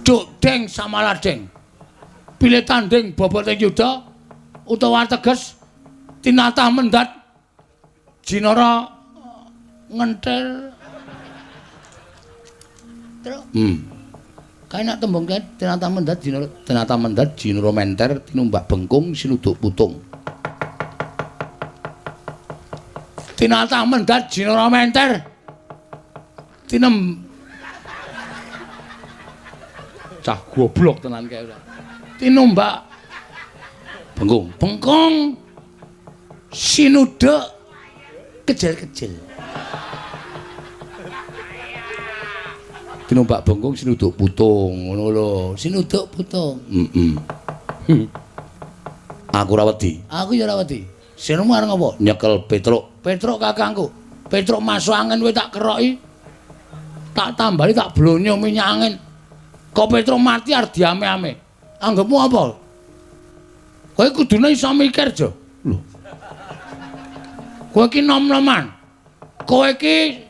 Cuk deng samaladeng. Pilih tanding bobote yuda utawa teges tinatah mendat jinara ngentel. Kae nak tembung kae tinatah mendat jinara menter tinumbak bengkung sinuduk putung. Tinatah mendat jinara menter tinem cah goblok tenan kae. Tinombak bengkong sinuduk kecil-kecil. Tinombak bengkong sinuduk putung ngono lho, sinuduk putung. Aku ora wedi. Aku ya ora wedi. Sirmu areng apa? Nyekel Petruk. Petruk kakangku. Petruk masuk angin kowe tak keroki. Tak tambali tak blonyo minyak angin. Kok Petruk mati arep diame-ame. Anggepmu apa? Kowe kudune iso mikir, Jo. Lho. Kowe iki nom-noman. Kowe iki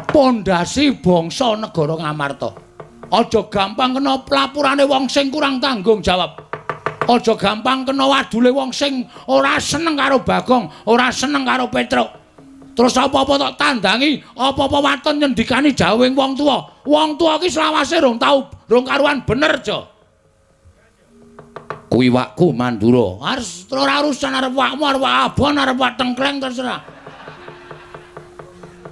pondasi bangsa negara Ngamarta. Aja gampang kena lapurane wong sing kurang tanggung jawab. Aja gampang kena wadule wong sing ora seneng karo Bagong, ora seneng karo Petruk. Terus apa-apa tak tandangi, apa-apa waton nyendikani jawing wong tuwa. Wong tuwa ki selawase rong karuan bener, Jo. Kuwi wakku Mandura. Harus ora urusan arep wakmu, arep abon, arep tengkleng terserah.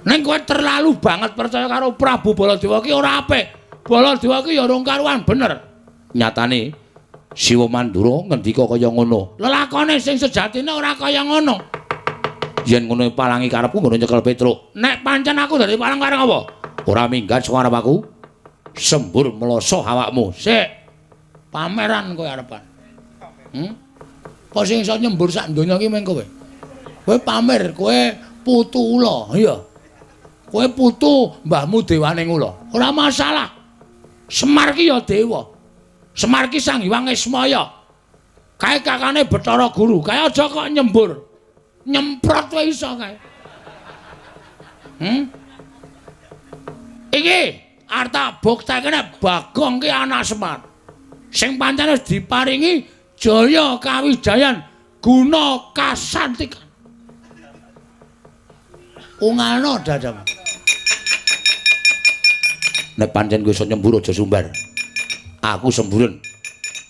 Ning kowe terlalu banget percaya karo Prabu Baladewa ki ora apik. Baladewa ki ya rong karuan bener. Nyatane Siwa Mandura ngendika kaya ngono. Lelakone sing sejatine ora kaya ngono. Yen ngono palangi karepku ngono nyekel Petruk. Nek pancen aku dadi palang kareng apa? Ora minggat saka arep aku. Sembur meloso awakmu. Sik. Pameran kowe arepan. Apa sing iso nyembur sak donya ki meng kowe? Kowe pamer, kowe putu ula, iya. Kowe putu mbahmu dewaning ula. Ora masalah. Semar ki ya dewa. Semar ki Sang Hyang Ismaya. Kae kakane Bathara Guru, kae aja kok nyembur. Nyemprot wae iso kae. Iki arep tak buktekne Bagong ki anak Semar. Sing pancen wis diparingi jaya kawijayan guna kasantikan. Ungalno dadam. Nek pancen kowe iso nyembur aja sumbar. Aku semburen.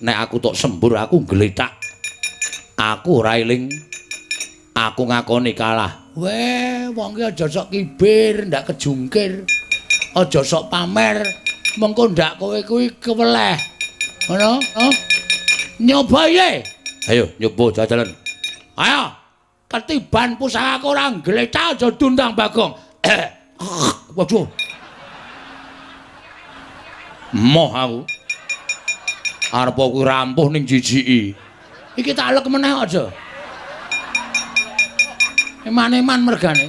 Nek aku tok sembur aku gletak. Aku ora eling. Aku ngakoni kalah. Weh, wong ki aja sok kibir, ndak kejungkir. Aja sok pamer. Mengko ndak kowe kuwi keweleh. Ngono? Oh? Nyoba ye. Ayo nyoba jajalan. Ayo. Ketiban pusaka ora gletak aja dundang Bagong. Waduh. Moh aku. Arep aku rampuh ning jijiki. Iki tak elek meneh aja. Eman-eman mergane.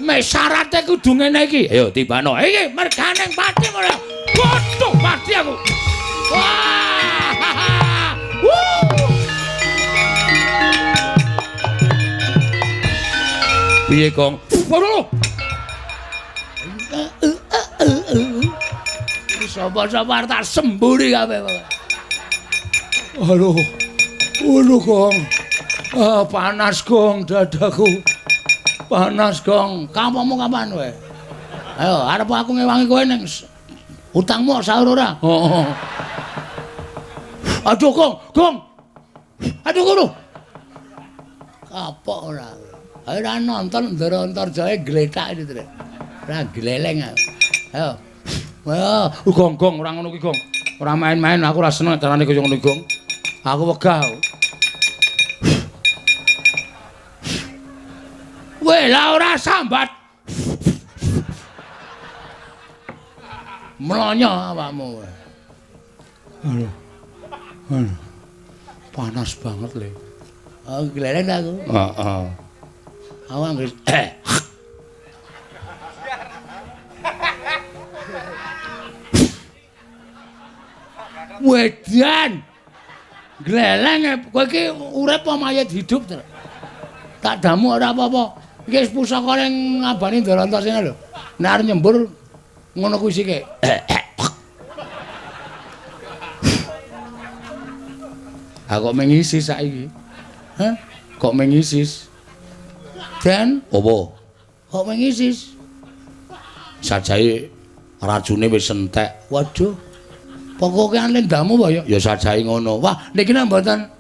Mek syarate kudu ngene iki. Ayo tibano. Iki mergane pati ora. Waduh, pati aku. Wah! Piye, Kong? Waduh. Sapa-sapa tak semburi kabeh. Aduh. Waduh, Kong. Panas, Kong, dadaku. Panas, Kong. Kampungmu kapan kowe? Ayo, arep aku ngewangi kowe ning utangmu sahur ora? Heeh. Aduh, Kong. Aduh, Guru. Kapok ora. Ayo ra nonton Ndara Jae gletak iki, Tru. Ora gleleng aku. Ayo. Wah, Gong, ora ngono ki, Gong. Ora main-main, aku ora seneng carane kaya ngono, Gong. Aku wegah. Weh, lah ora sambat. Mlonyo awakmu. Aduh. Panas banget, Le. Oh, gleleng aku. Heeh. Awak wis Wedan. Gleleng kowe iki urip apa mayit hidup, Tru? Tak damu ora apa-apa. Iki wis pusaka ning ngabani Ndara Antasena lho. Nek arep nyembur ngono kuwi sike. Kok mengisis saiki? Hah? Kok mengisis? Dan opo? Kok mengisis? Sajae racune wis entek. Waduh. Pokoke ane ndamu wae ya sajae ngono. Wah, niki nang mboten.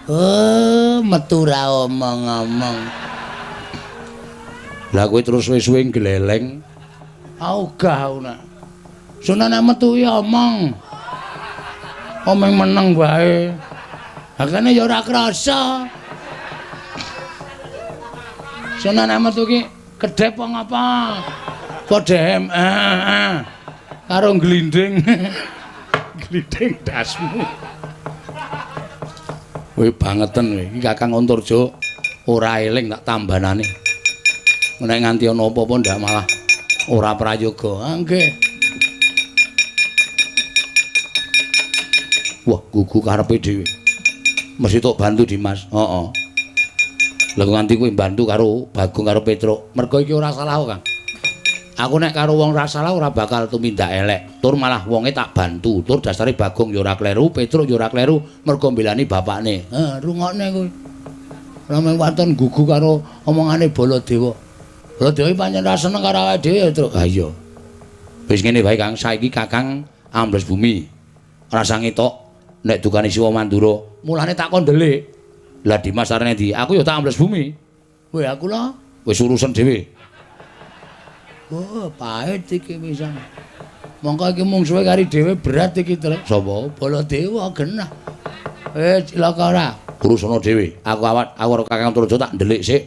Oh, metu ra omong-omong. Lah kowe terus suwe-suwe gleleng. Ogah ana. Sunane metu ki omong. Omong meneng wae. Hakane ya ora krasa. Sunane metu ki kedhep apa ngapa? Podhem. Karo glinding. Glinding dasmu. Kowe bangeten kowe. Iki Kakang Antarja ora eling tak tambanane. Nek nganti ana apa-apa ndak malah ora prayoga. Nggih. Wah, gugu karepe dhewe. Mesti tok bantu Dimas. Heeh. Lah nganti kowe bantu karo Bagong karo Petruk. Mergo iki ora salah Kang. Aku nek karo wong ora salah ora bakal tumindak elek. Tur malah wonge tak bantu. Tur dasare Bagong ya ora kleru, Petruk ya ora kleru mergo mbelani bapakne. Rungokne kowe. Rameng waton gugu karo omongane Baladewa. Baladewa pancen ra seneng karo awake dhewe, Truk. Ha iya. Wis ngene wae Kang, saiki Kakang ambles bumi. Rasa ngetok nek dukane Siwa Mandura, mulane tak kon ndelik. Lah Dimas arene ndi? Aku ya tak ambles bumi. Kowe aku lho. Wis urusan dhewe. Oh, pahit iki pisan. Mongko iki mung suwe kari dhewe berat iki, Truk. Sapa? Baladewa genah. Cilaka ora. Urusana dhewe. Aku karo Kakang Antarja tak ndelik sik.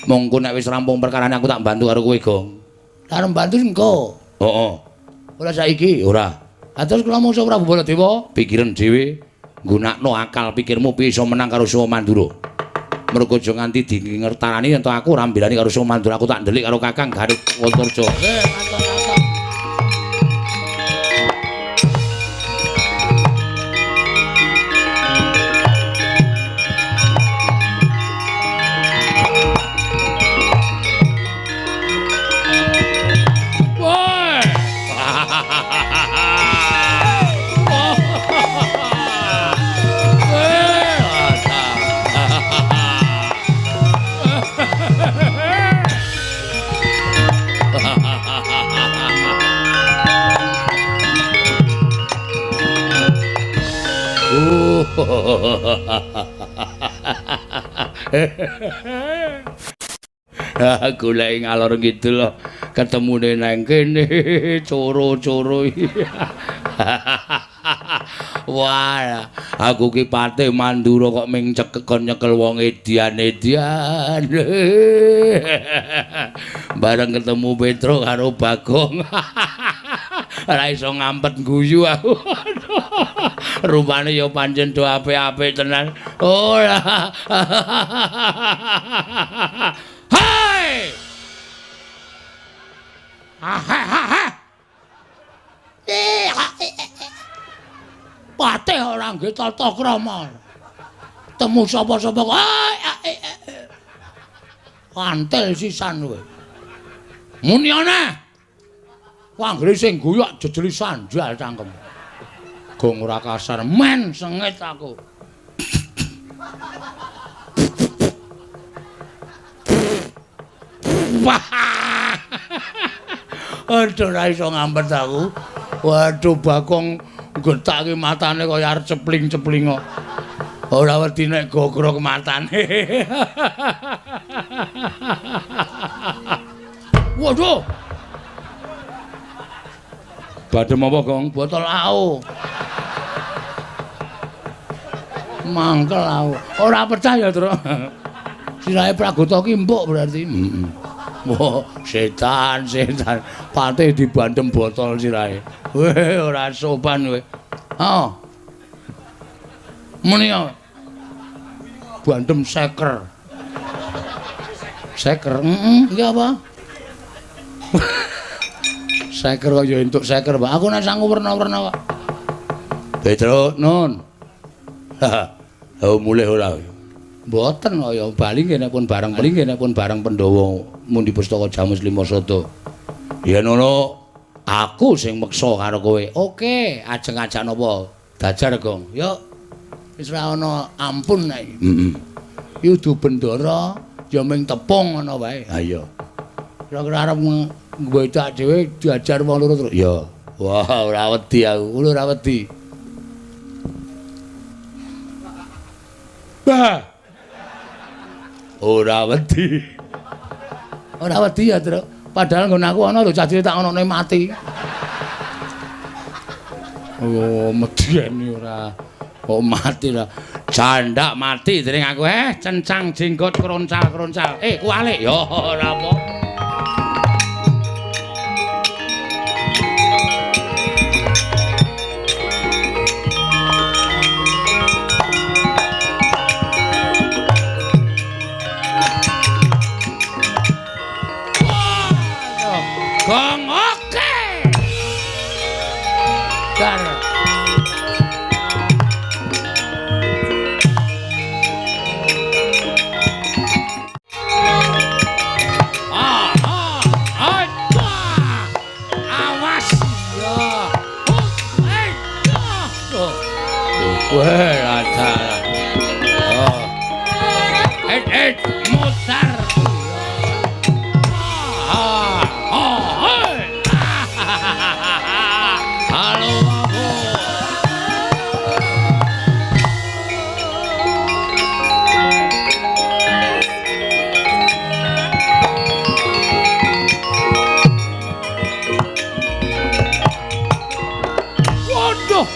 Mongko nek wis rampung perkarane aku tak bantu karo kowe, Gong. Arep bantu engko. Heeh. Ora saiki. Ora. Atus kula mungsuh Prabu Baladewa. Pikiran dhewe nggunakno akal pikirmu piye iso menang karo Siwa Mandura. Mergo aja nganti dingertarani yen aku ora mbelani karo Siwa Mandura, aku tak ndelik karo Kakang Garut Antarja. Matur-matur. Aku lek ngalor ngidul ketemune nang kene coro-coro. Wah, aku ki Patih Mandura kok ming cekekon nyekel wong edian-edian. Bareng ketemu Petruk karo Bagong. Ora iso ngampet guyu aku. Rupane ya pancen do apik-apik tenan. Ora. Hai! Patih ora nggih tata krama. Temu sapa-sapa antel sisan kowe. Muni ana. Wanggre sing guyok jejeli sandal cangkem. Gong ora kasar men sengit aku. Aduh ora iso ngampet aku. Waduh Bagong getake matane kaya arep cepling-cepling kok. Ora wedi nek gogrok matane. Waduh. Badhem apa, Gong? Botol AO. Mangkel AO. Ora percaya, Tru. Sirahe Pragota ki empuk berarti. Heeh. Wah, setan. Patih dibandem botol sirahe. Weh, ora sopan kowe. Oh. Muni yo. Bandem seker. Seker. Iki apa? Seker kok ya entuk seker, Pak. Aku nek sangu werna-werna kok. Petruk, Nun. Mulih ora. Mboten kok ya bali nggih pun bareng Pandhawa mundi pustaka Jamus Lima Sada. Ya ngono, aku sing meksa karo kowe. Oke, ajeng ajak napa? Dajar, Gong. Yuk. Wis ora ana ampun nek. Heeh. Yudu bendara ya ming tepung ngono wae. Ha iya. Kira-kira arep nggodak dhewe diajar wong loro terus. Ya. Wah, ora wedi aku. Ora wedi. Bah. Ora wedi. Ora wedi ya, Truk. Padahal nggon aku ana lho cacile tak onone mati. Oh, medeni ora. Kok mati lah. Jandak mati dening aku cencang jenggot kroncal-kroncal. Kualik ya ora apa. Gong oke. Dar. Awas ya. Weh, ada. Oh. Mutar. Halo, Babu. Waduh.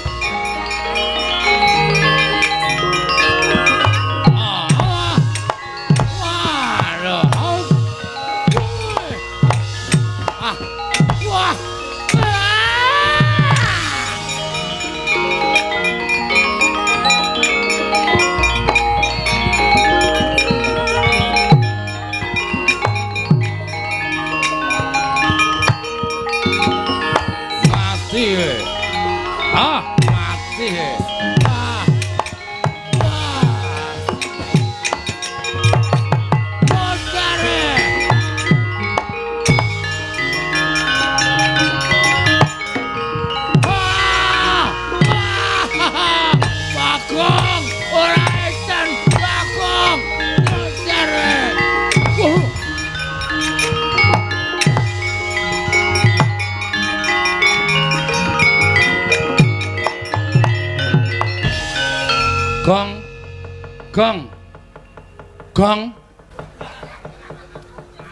Gong.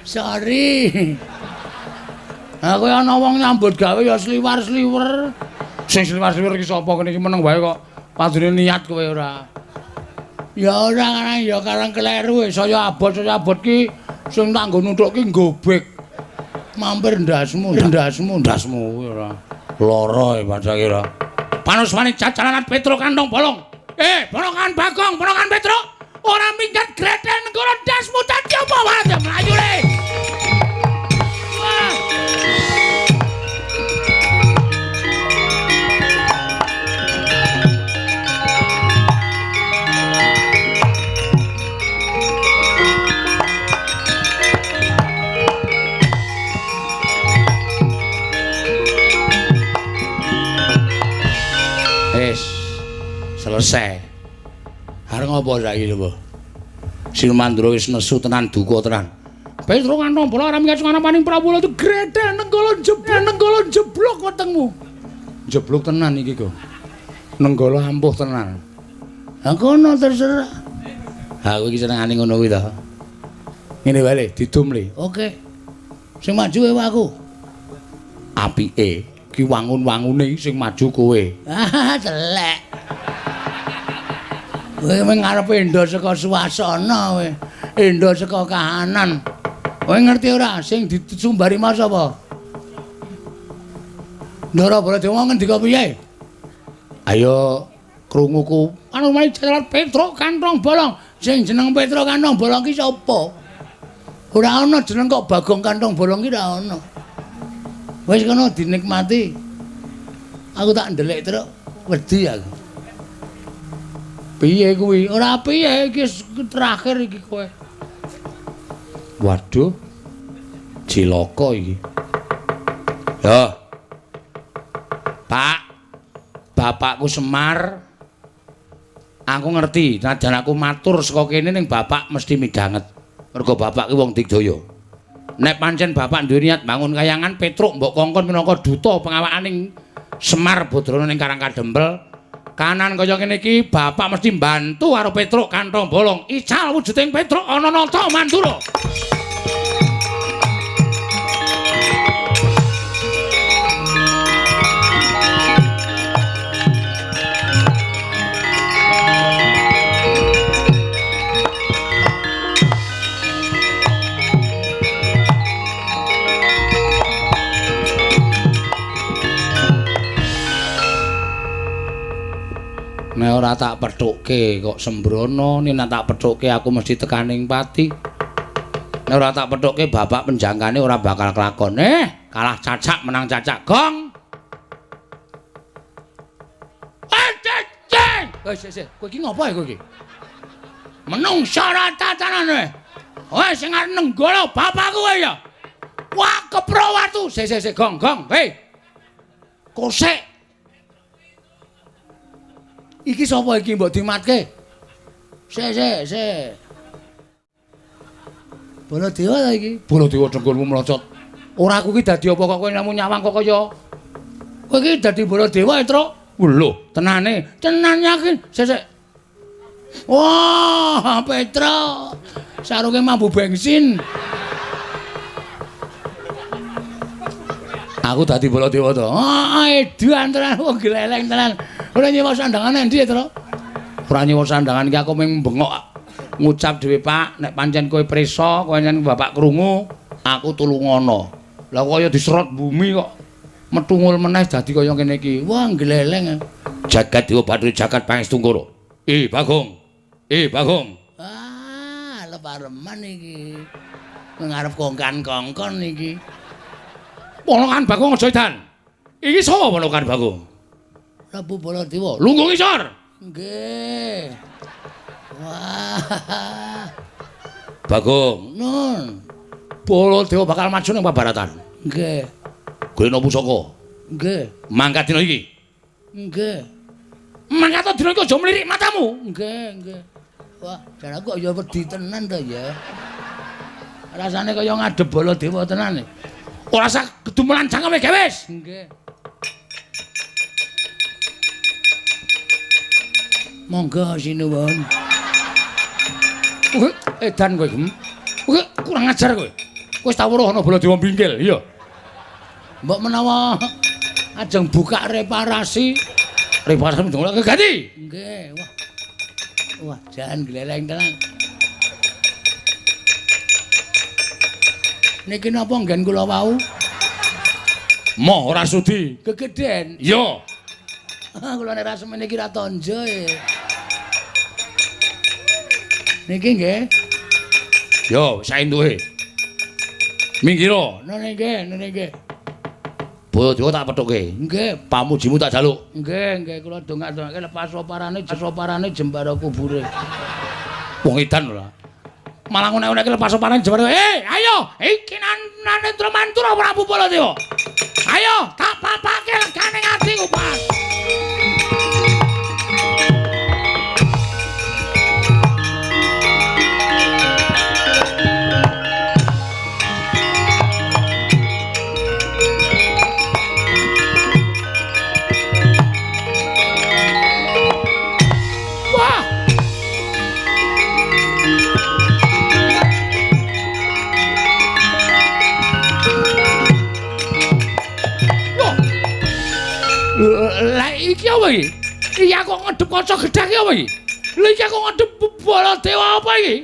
Sorry. Aku ana wong nyambut gawe ya sliwar-sliwer. Sing sliwar-sliwer iki sapa kene iki meneng wae kok padune niat kowe ora. Ya ora karang ya karang kleru saya abot ki sing tak nggo nuthuk ki gobek. Mampir ndasmu kuwi ora. Lara e pancake ora. Panusmani cacalanan Petro kantong bolong. Bolongan Bagong, bolongan Petro. Ora minggat greten negara dasmu dadi apa wae mlayu le. Selesai. Areng apa saiki lho, Sinumandra wis nesu tenan duka tenan. Petro kantong bola ora minggat sing paning Prabu itu gredhe nenggala jeblok wetengmu. Jeblok tenan iki kok. Nenggala ampuh tenan. Ha kono terserah. Aku iki senengane ngono kuwi to. Ngene wae didum le. Oke. Sing maju wae aku. Apike ki wangun-wangune sing maju kowe. Ah, celek. Kowe mung ngarepe endo saka suasana kowe. Endo saka kahanan. Kowe ngerti ora sing disumbari mas apa? Ndara Baladewa ngendika piye? Ayo krunguku. Anu mari jalan Petro kantong bolong. Sing jeneng Petro kantong bolong ki sapa? Ora ana jeneng kok Bagong kantong bolong ki ora ana. Wis kono dinikmati. Aku tak ndelik terus wedi aku. Piye kuwi? Ora piye iki terakhir iki kowe. Waduh. Cilaka iki. Ya. Pak. Bapakku Semar. Aku ngerti, najan aku matur saka kene ning bapak mesti midanget. Mergo bapak ki wong digdaya. Nek pancen bapak duwe niat bangun kayangan Petruk mbok kongkon minangka duta pengawakaning Semar Badrana ning Karangkadempel. Kanan kaya ngene iki bapak mesti mbantu karo Petruk kantong bolong. Ical wujuding Petruk ana nata Mandura. Nek ora tak pethukke kok sembrono, nek tak pethukke aku mesti tekaning pati. Nek ora tak pethukke babak penjangkane ora bakal kelakon. Kalah cacak menang cacak gong. Sik, kowe iki ngopo ya kowe iki? Menungsa ora tatanane. Wes sing arep nenggala bapakku kowe ya. Wah, kepro watu. Sik, gong. Hei. Kosek. Iki sapa iki mbok dimatke? Sik. Baladewa ta iki? Baladewa dengkulmu mlocot. Ora aku iki dadi apa kok kowe namu nyawang kok kaya. Kowe iki dadi Baladewa ya, Truk? Lho, tenane yakin. Sik. Wah, Petro. Sarunge mambu bensin. Aku dadi Baladewa to. Edan tenan wong gleleng tenan. Ora nyewa sandangan endi, Tru? Ora nyewa sandangan iki aku mung bengok ngucap dhewe, Pak, nek pancen kowe prisa, kowe nyen bapak krungu, aku tulungono. Lah kaya diserot bumi kok metungul meneh dadi kaya ngene iki. Wah, gleleng. Jagat Dewa Bathara jagat pangestu Koro. Bagong. Lepareman iki. Ngarep kongkan-kongkon iki. Ponokan Bagong aja edan. Iki sapa ponokan Bagong? Prabu Baladewa. Lungguh ngisor. Nggih. Wah. Bagong. Nun. Baladewa bakal maju ning Pabaratan. Nggih. Golekno pusaka. Nggih. Mangkat dina iki. Nggih. Mangkat dina iki aja mlirik matamu. Nggih. Wah, jan aku ya wedi tenan to ya. Rasane kaya ngadep Baladewa tenan. Ora sak gedumelan cangkeme gawe wis. Nggih. Monggo sinuwun. Edan kowe. Kowe kurang ajar kowe. Wis tak weruh ana Baladewa bingkil, iya. Mbok menawa ajeng buka reparasi ndongak ganti. Nggih, wah, jan gleleng tenan. Niki napa nggen kula wau? Moh ora sudi. Kegeden. Iya. Kula nek ra semene iki ra tonjo e. Niki nggih. Yo, saentuke. Minggiro. Nune nggih. Baladewa tak pethuke. Nggih, pamujimu tak jaluk. Nggih, kula dongak-dongake lepas oparane jembara kubure. Wong edan ora. Malah ngono-ngono lepas oparane jembara. Ayo, iki nane Mantura Prabu Baladewa. Ayo, tak papake legane atiku, Pak. Lah iki apa iki? Iki aku ngedep kaca gedhang iki apa iki? Lah iki aku ngedep Baladewa apa iki?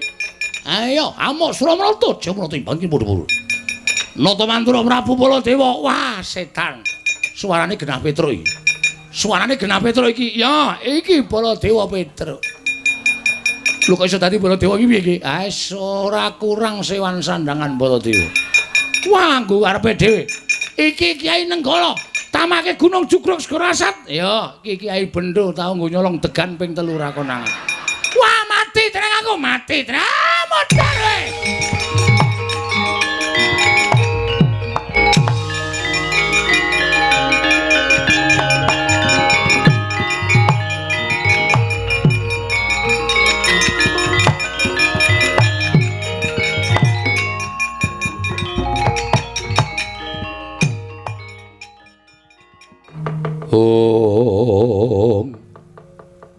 Ayo, amuk Suramrata, Jamrata timbang iki padha-padha. Nata Mantura Prabu Baladewa. Wah, setan. Suarane genah Petruk iki. Suarane genah Petruk iki. Ya, iki Baladewa Petruk. Lho kok iso dadi Baladewa iki piye iki? Ora kurang sewan sandangan Baladewa. Wah, nggo arepe dhewe. Iki Kiai Nenggala. Tamake Gunung Jugruk Segara Asat. Ya, iki Kiai Bendho tau nggo nyolong degan ping 3 ra konangan. Wah, mati tenang aku, mati. Modar kowe.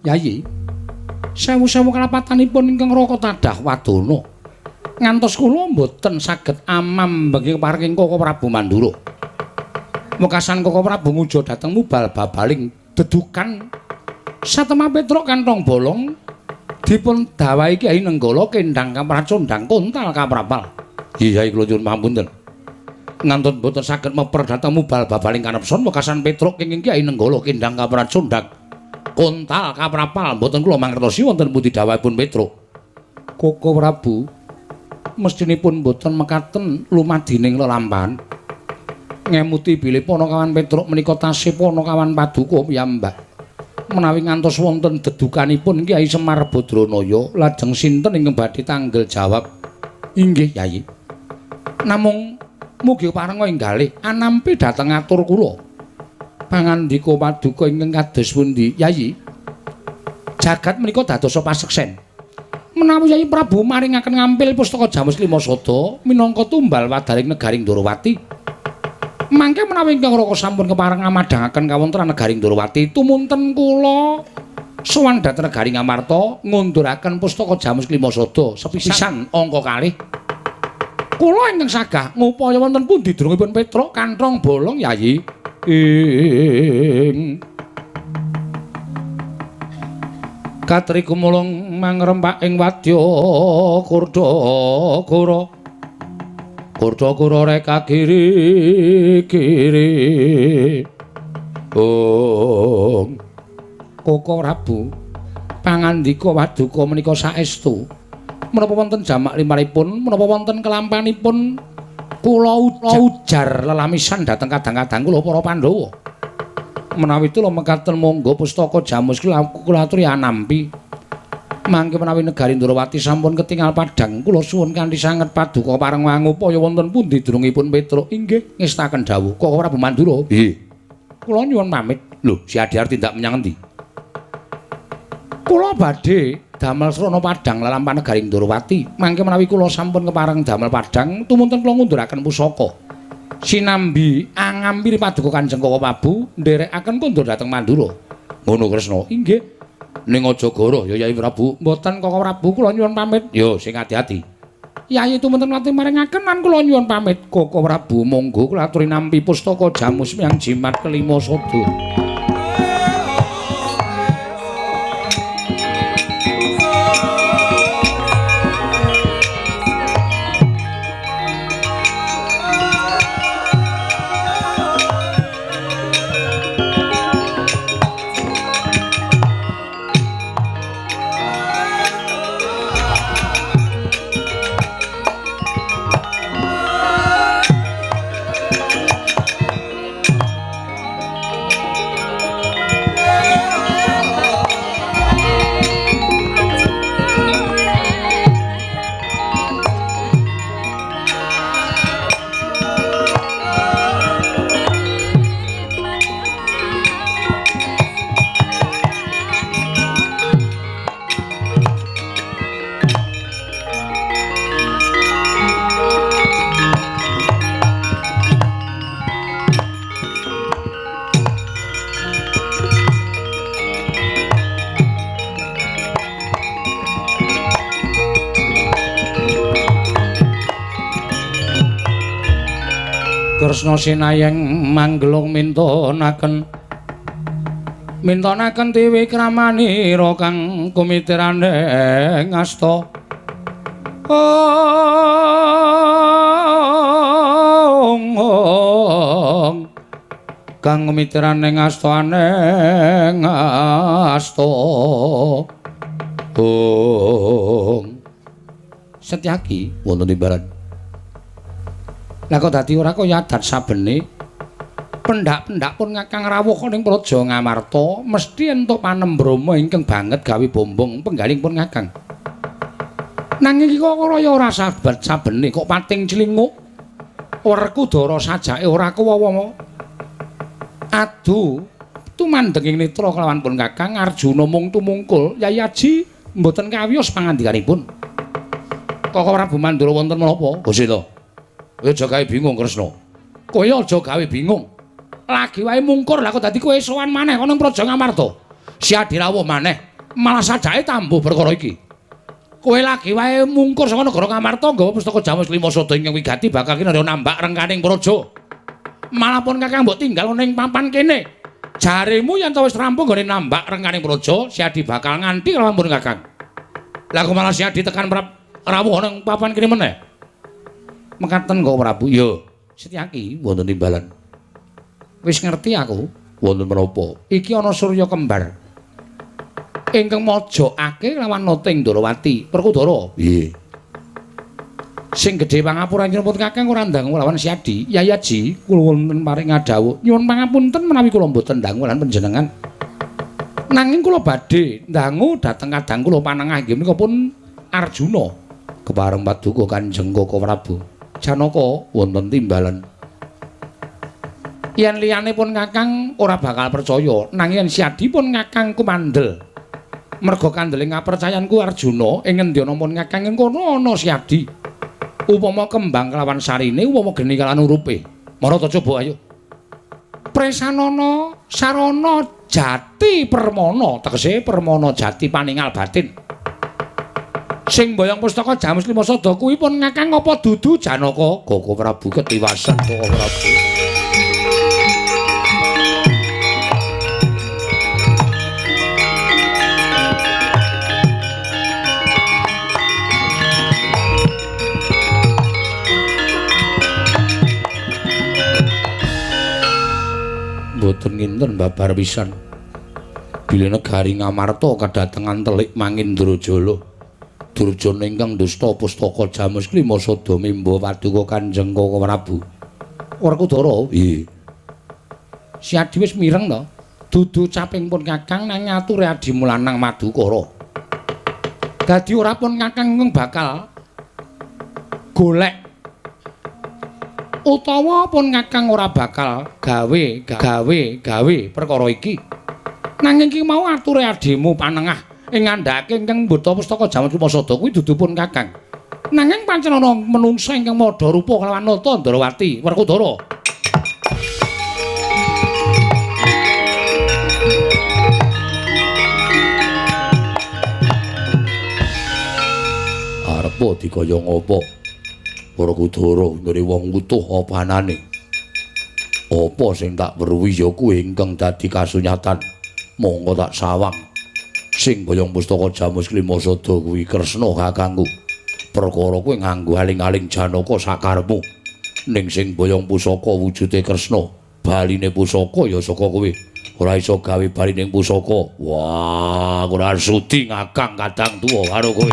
Yayi, sewu-sewu kalapatanipun ingkang raka tadah wadana. Ngantos kula mboten saged amam bagi paraking Koko Prabu Mandura. Wekasan Koko Prabu nguja dhateng mubal babaling dedukan Satemah Petruk kantong bolong dipun dawahi Kyai Nenggala kendhang kapracondhang kontal kaprapal. Yayi kula nyuwun pamunten. Ngantun mboten saged meper dhateng mubal babaling kanepson wekasan Petruk kenging Kyai Nenggala kendhang kapracondhang kontal kaprapal mboten kula mangertosi wonten pundi dawuhipun Petruk. Koko Prabu mestinipun mboten mekaten lumadining lelampahan. Ngemuti bilih Panakawan Petruk menika tasih Panakawan Paduka piyambak. Menawi ngantos wonten dedukanipun Kyai Semar Badranaya, lajeng sinten ingkang badhe tanggel jawab? Inggih, Yayi. Namung mugi parenga enggalih anampi dhateng atur kula. Pangandika Paduka ingkang kados pundi, Yayi? Jagat menika dadosa paseksen. Menawi Yayi Prabu maringaken ngampil pustaka Jamus Lima Sada minangka tumbal wadaring negaring Ndorowati. Mangke menawi ingkang Raka sampun kepareng ngamadhangaken kawontenan negaring Ndorowati, tumunten kula sowan dhateng negaring Amarta ngunduraken pustaka Jamus Lima Sada sepisan angka kalih. Kula ingkang sagah ngupaya wonten pundi durungipun Petruk kanthong bolong, Yayi? Ing Katri kumulung mangrempak ing wadya Kurdagara. Kurdagara reka giri-giri. Koko Prabu, pangandika Paduka menika saestu. Menapa wonten jamak limaripun, menapa wonten kelampanipun kula ujar lelamisan dhateng kadang-kadang kula para Pandhawa. Menawi kula mekaten monggo pustaka Jamus kula aturi anampi. Mangke menawi negari Ndorowati sampun ketingal padhang, kula suwun kanthi sanget Paduka pareng ngupaya wonten pundi durungipun Petruk. Inggih, ngestaken dawuh. Koko Prabu Mandura. Nggih. Kula nyuwun pamit. Lho, si Adiar tindak menyang endi? Kula badhe damel srana padhang lelampahan negari Ndorowati. Mangke menawi kula sampun kepareng damel padhang, tumunten kula ngunduraken pusaka. Sinambi angampiri Paduka Kanjeng Koko Prabu nderekaken kondur dhateng Mandura. Ngono Kresna. Inggih. Ning aja goro ya Yai Prabu. Mboten Koko Prabu, kula nyuwun pamit. Yo sing ati-ati. Yayi tumunten mati maringaken lan kula nyuwun pamit. Koko Prabu monggo kula aturi nampi pustaka Jamus Hyang Jimat kelima Sada. Kresna sinayeng manggelung mintonaken tiwi kramanira kang kumitirane ngasta kang kumitirane ngastane ngasta Setyaki wonten timbalan. Lah kok dadi ora kaya adat sabene pendak-pendak pun ngakang rawuh ning Praja Ngamarta mesti entuk panembrama ingkang banget gawe bombong penggaling pun ngakang. Nanging iki kok kaya ora sabat sabene kok pating cilinguk. Werkudara sajake ora kuwawa. Adu tumandheng ing netra kelawan pun kakang Arjuna mung tumungkul Yai Aji mboten kawiyos pangandikanipun. Kok Prabu Mandura wonten menapa? Gusti to. Kowe aja gawe bingung Kresna. Kowe aja gawe bingung. Lagi wae mungkur lah kok dadi kowe sowan maneh ana ing Praja Ngamarta. Si Adirawuh maneh malah sajake tambuh perkara iki. Kowe lagi wae mungkur saka negara Ngamarta nggawa pustaka Jamus Lima Sada ingkang wigati bakal kinarya nambak rengkaning praja. Malah pun kakang mbok tinggal ning papan kene. Jaremu yen wis rampung gone nambak rengkaning praja, si Adi bakal nganti kelawan pun kakang. Lah kok malah si Adi tekan rawuh ning papan kene meneh. Mekaten kok Prabu. Yo, Setyaki wonten timbalan. Wis ngerti aku. Wonten menapa? Iki ana Surya kembar. ingkang mojokake lawan Noting Ndorowati. Perkudara. Piye? Sing gedhe pangapuran nyuwun Kakang ora ndangu lawan Siadi. Yayaji kula wonten paring ngadhawuh. Nyuwun pangapunten menawi kula mboten ndangu lan panjenengan. Nanging kula badhe ndangu dhateng kadang kula panengah inggih menika pun Arjuna. Kepareng paduka Kanjeng Koko Prabu. Janaka Wonten timbalan. Yen liyane pun Kakang ora bakal percaya, nanging yen Siadi pun Kakang kumandel. Merga kandeling kapercayanku Arjuna ing ngendi ana pun Kakang ing kono ana Siadi. Upama kembang kelawan sarine, upama geni kelawan urupe. Marata coba ayo. Presanana sarana jati permana, tegese permana jati paningal batin. Sing mboyong pustaka Jamus Lima Sada kuwi pun Kakang apa dudu Janaka? Koko Prabu ketiwasan Koko Prabu. Boten nginten babar pisan. Bilih negari Ngamarta kadatengan telik Mangindrajala. Durjana ingkang dusta pustaka Jamus Lima Sada mimba paduka Kanjeng Koko Prabu. Werkudara, piye? Siadi wis mireng to. Dudu caping pun Kakang nang ngature Adi Mulanang Madukara. Dadi ora pun Kakang bakal golek utawa pun Kakang ora bakal gawe perkara iki. Nanging iki mau ature adimu panengah ing ngandhake ingkang mbeta pustaka Jamus Lima Sada kuwi dudu pun Kakang. Nanging pancen ana menungsa ingkang madha rupa kelawan Nata Ndrawati. Werkudara. Arepa dikaya ngapa? Werkudara ngene wong utuh apa anane? Apa sing tak weruhi ya kuwi ingkang dadi kasunyatan. Monggo tak sawang. Sing boyong pustaka Jamus Lima Sada kuwi Kresna kakangku. Perkara kuwi nganggo aling-aling Janaka sakarepmu. Ning sing boyong pusaka wujude Kresna, baline pusaka ya saka kowe. Ora iso gawe baline pusaka. Wah, ora sudi ngakang kadang tuwa karo kowe.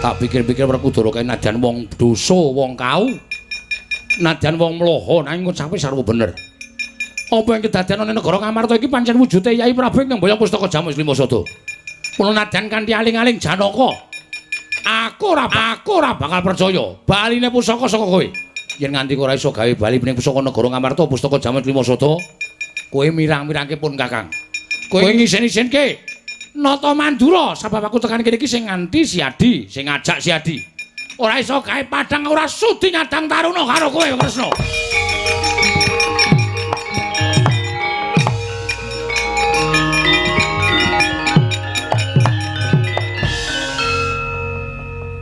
Tak pikir-pikir Werkudara kae nadyan wong dosa, wong kau. Nadyan wong mloho nanging ngucape sarwa bener. Apa yang kedadian ana negara Ngamarta iki pancen wujude Yai Prabu ingkang boyong pustaka Jamus Lima Sada. Mula nadyan kanthi aling-aling Janaka. Aku ora bakal percaya baline pusaka saka kowe. Yen nganti ora iso gawe bali ning pusaka negara Ngamarta pustaka Jamus Lima Sada, kowe mirang-mirangke pun Kakang. Kowe ngisen-isenke Nata Mandura sebab aku tekan kene iki sing nganti Siadi, sing ngajak Siadi. Ora iso gawe padang, ora sudi ngadang taruna karo kowe Kresna.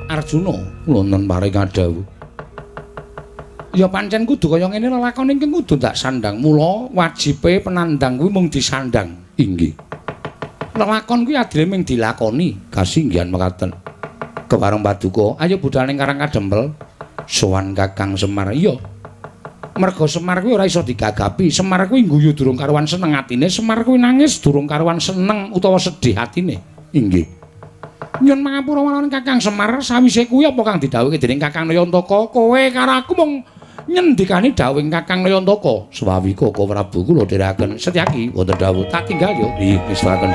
Arjuna wonten paring kadhawuh. Ya pancen kudu kaya ngene lelakon iki kudu tak sandang. Mula wajibe penandang kuwi mung disandang. Inggih. Lelakon kuwi adile mung dilakoni. Kasinggihan mekaten. Kepareng paduka, ayo budal ning Karang Kadempel. Sowan Kakang Semar. Iya. Merga Semar kuwi ora iso digagapi. Semar kuwi guyu durung karuan seneng atine, Semar kuwi nangis durung karuan seneng utawa sedih atine. Inggih. Nyun mangapura marang Kakang Semar, sawise kuwi apa kang didhawuhke dening Kakang Nayantaka? Kowe karo aku mung nyendikani dawuhing Kakang Nayantaka. Swawi Koko Prabu kula dherekaken Setyaki wonten dawuh. Tak tinggal yo. Nggih, wis waken.